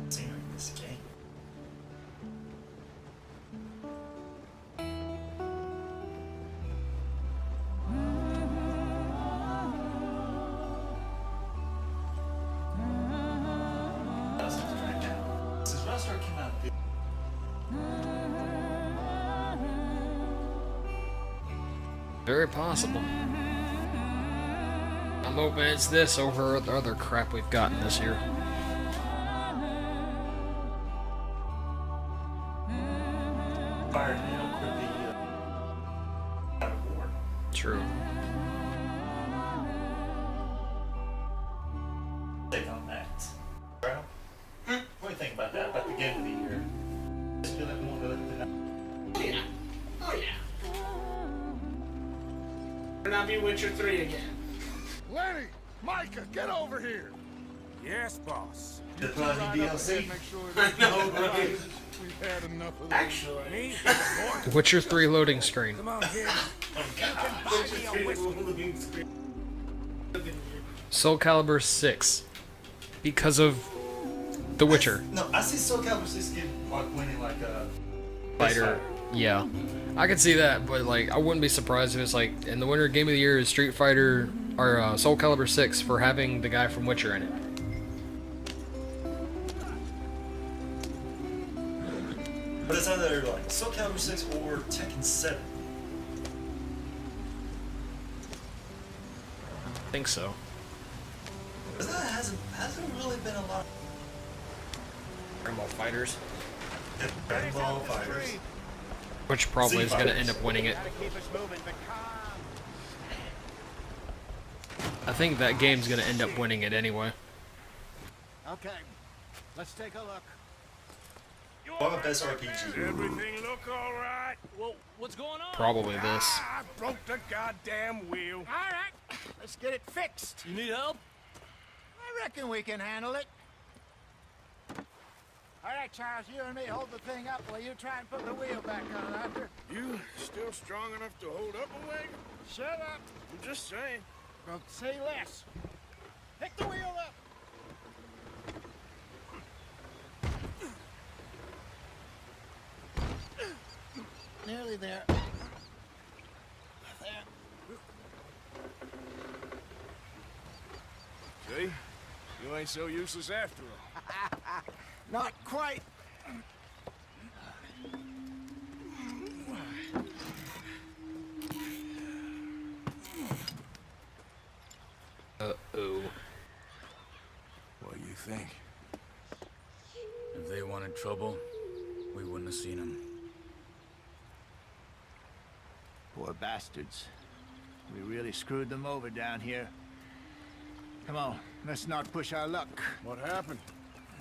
Scenery in this game. That's something right now. Since Rockstar came out, Very possible. I'm hoping it's this over the other crap we've gotten this year. Fired Neil could be out of war. True. Take on that. Bro, what do you think about that? About the game of the year? Just feel like we want to let the Oh yeah. Oh yeah. Better not be Witcher 3 again. Lenny! Micah, get over here! Yes, boss. The bloody Right up DLC. ahead, make sure I know, that right? we've had enough of this. Actually. Me? Witcher 3 loading screen. Come on, kid. Witcher 3 living screen. Soul Calibur 6. Because of The Witcher. No, I see Soul Calibur 6 get like winning like a Fighter. Yeah. I could see that, but like I wouldn't be surprised if it's like in the winner game of the year is Street Fighter or Soul Calibur 6 for having the guy from Witcher in it. But it's either like Soul Calibur 6 or Tekken 7. I think so. But that hasn't really been a lot Dragon Ball Fighters. of Dragon Ball fighters. Which probably is going to end up winning it. Gotta keep us moving, but calm. I think that game's going to end up winning it anyway. Okay, let's take a look. What best RPG? Everything look all right? Well, what's going on? Probably this. I broke the goddamn wheel. All right, let's get it fixed. You need help? I reckon we can handle it. All right, Charles, you and me hold the thing up while you try and put the wheel back on, Arthur. You still strong enough to hold up a wagon? Shut up. I'm just saying. Well, say less. Pick the wheel up. Nearly there. ain't so useless after all. Not quite. Uh-oh. What do you think? If they wanted trouble, we wouldn't have seen them. Poor bastards. We really screwed them over down here. Come on, let's not push our luck. What happened?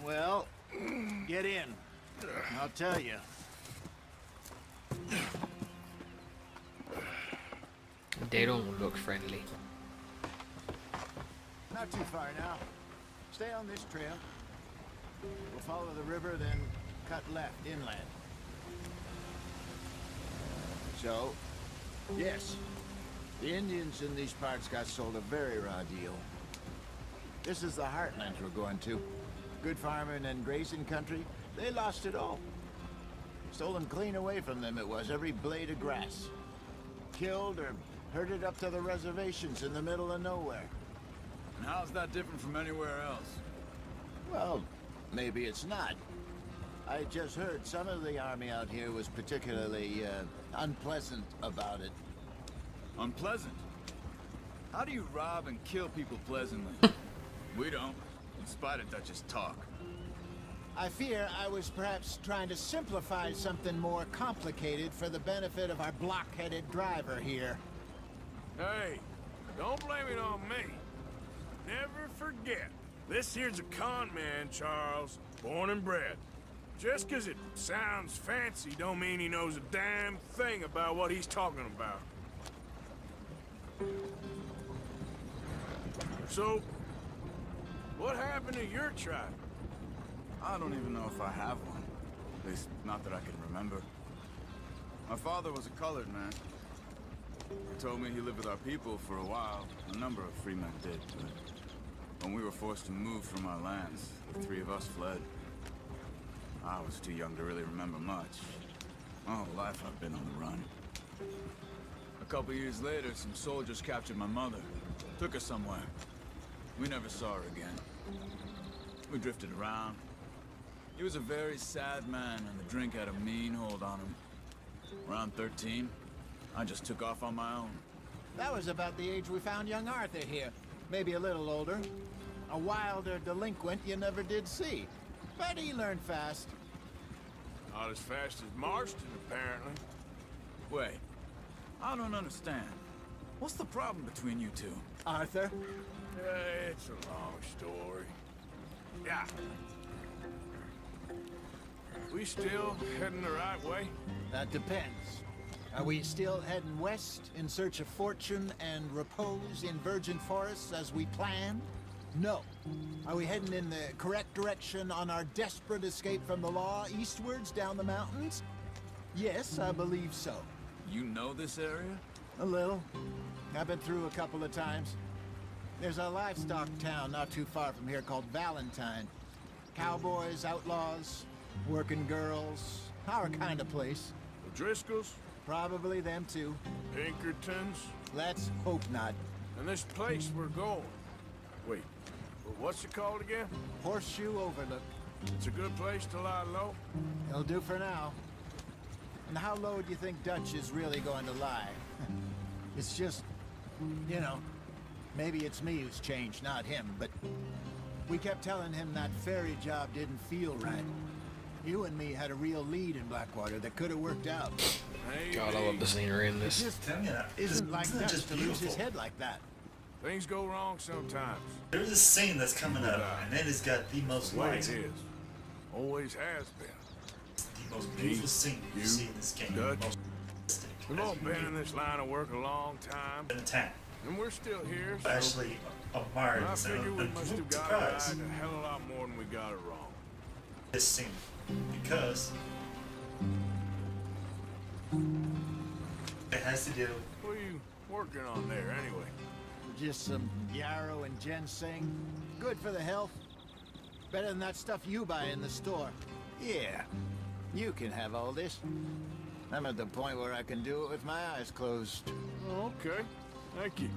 Well, get in. I'll tell you. They don't look friendly. Not too far now. Stay on this trail. We'll follow the river, then cut left inland. So, yes, the Indians in these parts got sold a very raw deal. This is the heartlands we're going to. Good farming and grazing country, they lost it all. Stolen clean away from them it was, every blade of grass. Killed or herded up to the reservations in the middle of nowhere. And how's that different from anywhere else? Well, maybe it's not. I just heard some of the army out here was particularly, unpleasant about it. Unpleasant? How do you rob and kill people pleasantly? We don't, in spite of Dutch's talk. I fear I was perhaps trying to simplify something more complicated for the benefit of our block-headed driver here. Hey, don't blame it on me. Never forget, this here's a con man, Charles, born and bred. Just 'cause it sounds fancy don't mean he knows a damn thing about what he's talking about. So, what happened to your tribe? I don't even know if I have one. At least, not that I can remember. My father was a colored man. He told me he lived with our people for a while. A number of free men did, but when we were forced to move from our lands, the three of us fled. I was too young to really remember much. My whole life I've been on the run. A couple years later, some soldiers captured my mother. Took her somewhere. We never saw her again. We drifted around. He was a very sad man, and the drink had a mean hold on him. Around 13, I just took off on my own. That was about the age we found young Arthur here. Maybe a little older. A wilder delinquent you never did see. But he learned fast. Not as fast as Marston, apparently. Wait, I don't understand. What's the problem between you two? Arthur? It's a long story. Yeah. We still heading the right way? That depends. Are we still heading west in search of fortune and repose in virgin forests as we planned? No. Are we heading in the correct direction on our desperate escape from the law eastwards down the mountains? Yes, I believe so. You know this area? A little. I've been through a couple of times. There's a livestock town not too far from here called Valentine. Cowboys, outlaws, working girls, our kind of place. The Driscolls? Probably them too. Pinkertons? Let's hope not. And this place we're going. Wait, what's it called again? Horseshoe Overlook. It's a good place to lie low? It'll do for now. And how low do you think Dutch is really going to lie? It's just, you know, maybe it's me who's changed, not him, but we kept telling him that ferry job didn't feel right. You and me had a real lead in Blackwater that could have worked out. Maybe. God, I love the scenery in this. Just isn't like Isn't it Dutch just to lose his beautiful? head like that. Things go wrong sometimes. There's a scene that's coming up, and it has got the most The way light. it is. Always has been. The most beautiful scene you you, see in this game. Dutch. The most realistic, We've as all you been get in this line of work a long time, in the town. and we're still here, so Actually, admired I this, and figure we I'm must have got it right surprised a hell of a lot more than we got it wrong. this scene because it has to do. What are you working on there, anyway? Just some yarrow and ginseng. Good for the health. Better than that stuff you buy in the store. Yeah, you can have all this. I'm at the point where I can do it with my eyes closed. Okay, thank you.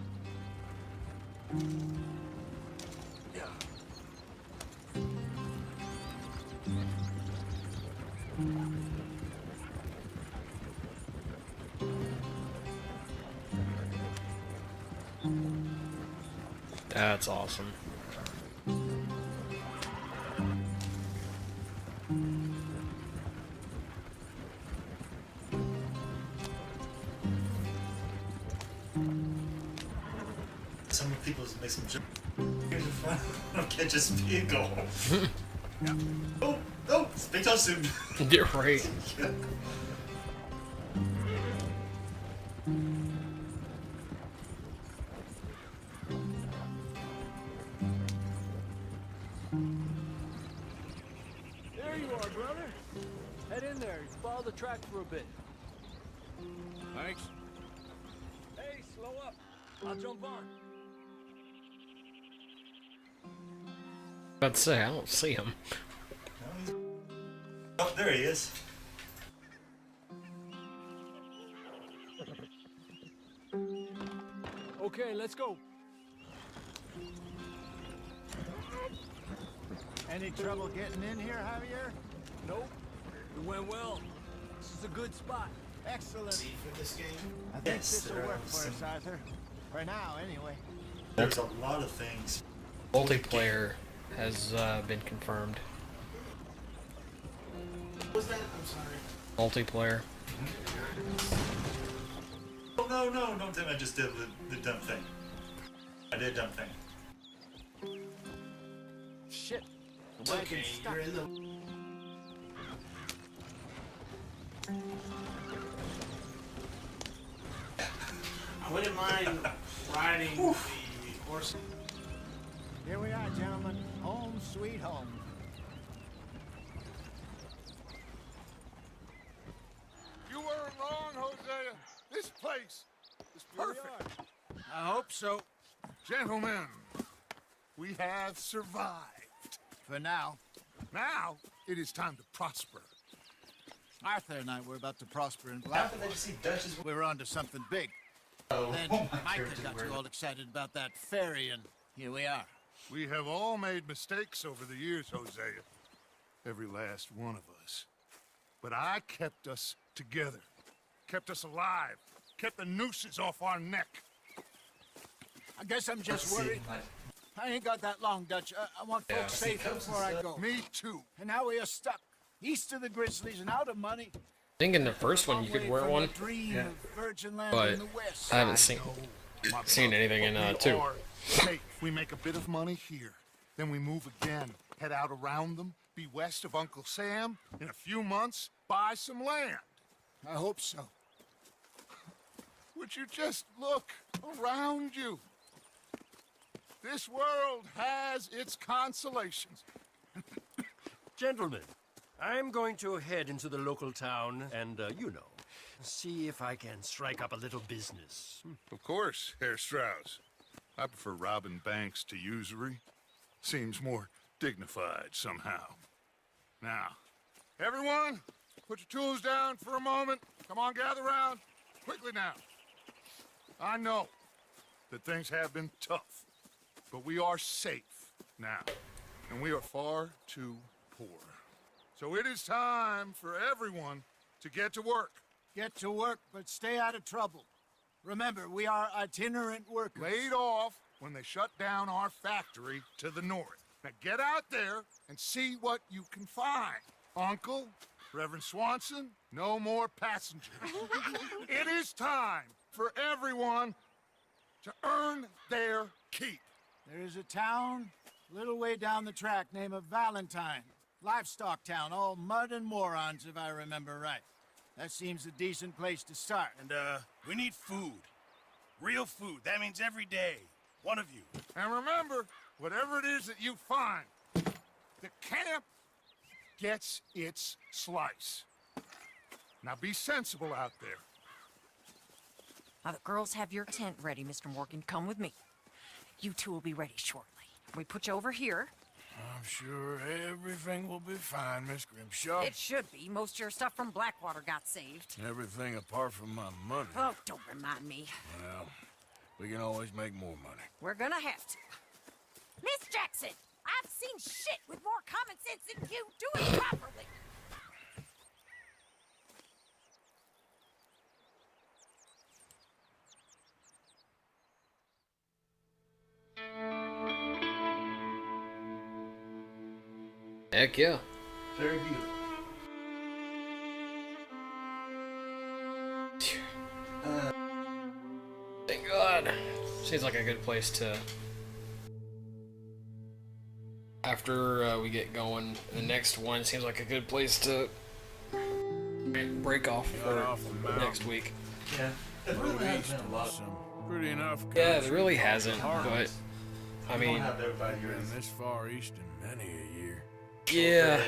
That's awesome. Some people just make some jokes. Here's a fun. I'll catch a vehicle. Oh, oh, speak too soon. Get right. There you are, brother. Head in there. Follow the track for a bit. Thanks. Hey, slow up. I'll jump on. About to say, I don't see him. Oh, there he is. Okay, let's go. Any trouble getting in here, Javier? Nope. It went well. This is a good spot. Excellent. See for this game? I think Yes, this will there work are for us, some- Arthur. For now, anyway. There's a lot of things. Multiplayer has been confirmed. What was that? I'm sorry. Multiplayer. Oh, no, no, don't tell me I just did the dumb thing. I did a dumb thing. Shit. It's The okay, wagon's stuck. you're in the... I wouldn't mind riding the horse. Here we are, gentlemen. Home sweet home. You weren't wrong, Hosea. This place is perfect. I hope so. Gentlemen, we have survived. For now. Now, it is time to prosper. Arthur and I were about to prosper in How Blackwater. did I just see Dutch's? We were on to something big. Oh, Then my Micah character got weird. you all excited about that ferry, and here we are. We have all made mistakes over the years, Hosea. Every last one of us. But I kept us together. Kept us alive. Kept the nooses off our neck. I guess I'm just Let's see, worried. my- I ain't got that long, Dutch. I want Yeah. folks safe before I go. Me too. And now we are stuck east of the Grizzlies and out of money. I think in the first one you could wear one, Dream of virgin land but in the west. I haven't seen My anything in but we 2. are safe. We make a bit of money here. Then we move again. Head out around them. Be west of Uncle Sam. In a few months, buy some land. I hope so. Would you just look around you? This world has its consolations. Gentlemen, I'm going to head into the local town and, see if I can strike up a little business. Of course, Herr Strauss. I prefer robbing banks to usury. Seems more dignified somehow. Now, everyone, put your tools down for a moment. Come on, gather round. Quickly now. I know that things have been tough, but we are safe now, and we are far too poor. So it is time for everyone to get to work. Get to work, but stay out of trouble. Remember, we are itinerant workers. Laid off when they shut down our factory to the north. Now get out there and see what you can find. Uncle, Reverend Swanson, no more passengers. It is time for everyone to earn their keep. There is a town a little way down the track named Valentine. Livestock town, all mud and morons, if I remember right. That seems a decent place to start. And, we need food. Real food. That means every day. One of you. And remember, whatever it is that you find, the camp gets its slice. Now be sensible out there. Now the girls have your tent ready, Mr. Morgan. Come with me. You two will be ready shortly. We put you over here. I'm sure everything will be fine, Miss Grimshaw. It should be. Most of your stuff from Blackwater got saved. Everything apart from my money. Oh, don't remind me. Well, we can always make more money. We're gonna have to. Miss Jackson, I've seen shit with more common sense than you. Do it properly. Heck yeah. Very beautiful. Thank God. Seems like a good place to. After we get going, the next one seems like a good place to break off for next week. Yeah. It really has been a lot. Pretty enough. Yeah, it really hasn't, but I mean, Been this far east in many a year. yeah.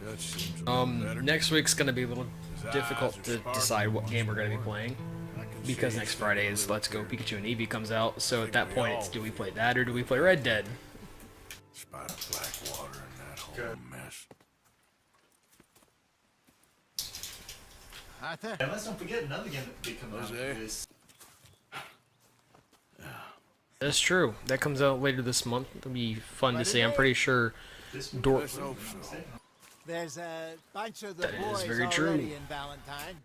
That seems a little better. Next week's gonna be a little difficult to decide what game we're gonna be playing because next Friday is Let's Go Pikachu and Eevee comes out. So at that point, it's do we play that or do we play Red Dead? Spot of black water in that whole mess. Arthur? And let's don't forget another game that could come out is. That's true. That comes out later this month. It'll be fun to see. I'm pretty sure Dork. There's a bunch of the That is boys very already true. in Valentine.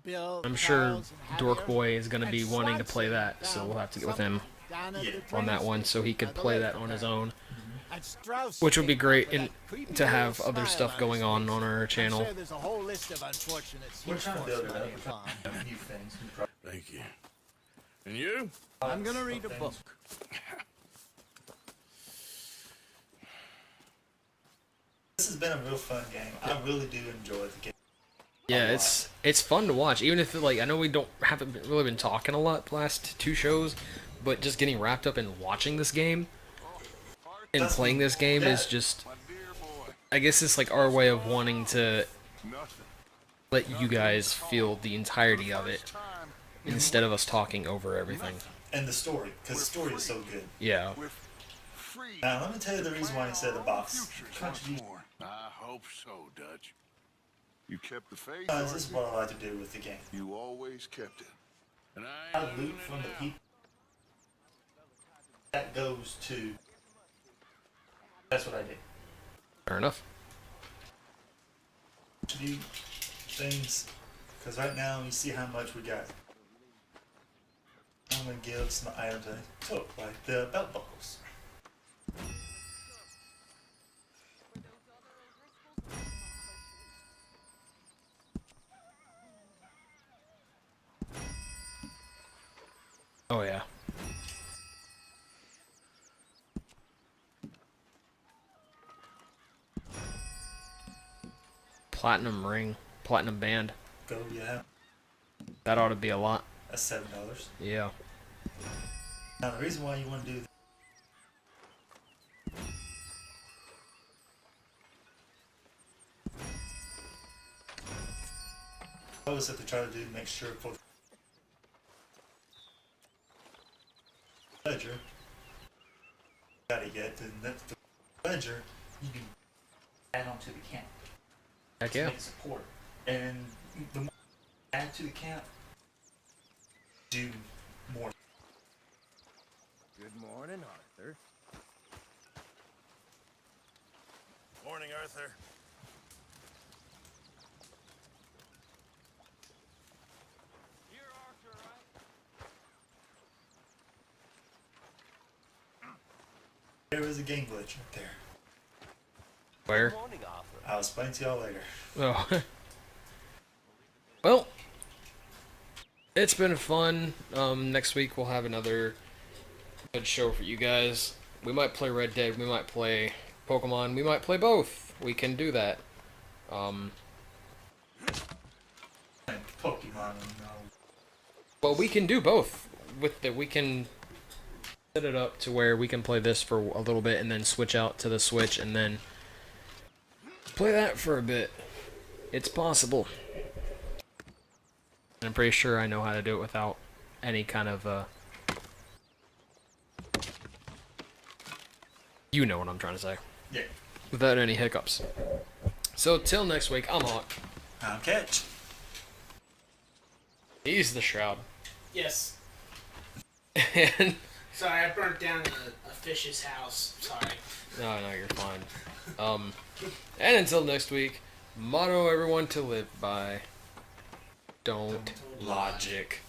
Bill, I'm sure Charles, and Dork Javier, Boy is going to be and wanting to play Swanson that, so down we'll have to get with him down at the on that train one so he station could by the play lake that on his there. own. And Strauss Which would be came great up with that creepy to have little other smile stuff on going his on face. our I'm channel. sure there's a whole list of unfortunates We're he's trying to forced build it money up. upon. New things. Thank you. And you? I'm gonna read a book. This has been a real fun game. I really do enjoy the game. Yeah, it's fun to watch. Even if I know we haven't really been talking a lot the last two shows, but just getting wrapped up in watching this game and playing this game is just. I guess it's like our way of wanting to let you guys feel the entirety of it instead of us talking over everything. And the story, because the story is so good. Yeah. Now, let me tell you the reason why I said the box contribution. I hope so, Dutch. You kept the faith. This is what I like to do with the game. You always kept it. And I loot from the people. That goes to. That's what I did. Fair enough. To do things, because right now you see how much we got. I'm gonna give some items I took, like the belt buckles. Oh yeah. Platinum ring, platinum band. Go, yeah. That ought to be a lot. That's $7. Yeah. Now the reason why you want to do I always have to try to do make sure for ledger gotta get the ledger you can add on to the camp. Heck to yeah. make support. And the more you add to the camp, do more. Good morning, Arthur. Morning, Arthur. There was a game glitch right there. Where? I'll explain to y'all later. Oh. Well, it's been fun. Next week we'll have another good show for you guys. We might play Red Dead, we might play Pokemon, we might play both. We can do that. Pokemon, no. Well, we can do both. We can set it up to where we can play this for a little bit and then switch out to the Switch and then play that for a bit. It's possible. And I'm pretty sure I know how to do it without any kind of, you know what I'm trying to say. Yeah. Without any hiccups. So, till next week, I'm Hawk. I'm Catch. He's the Shroud. Yes. And... Sorry, I burnt down a fish's house. Sorry. No, you're fine. And until next week, motto everyone to live by. Don't logic.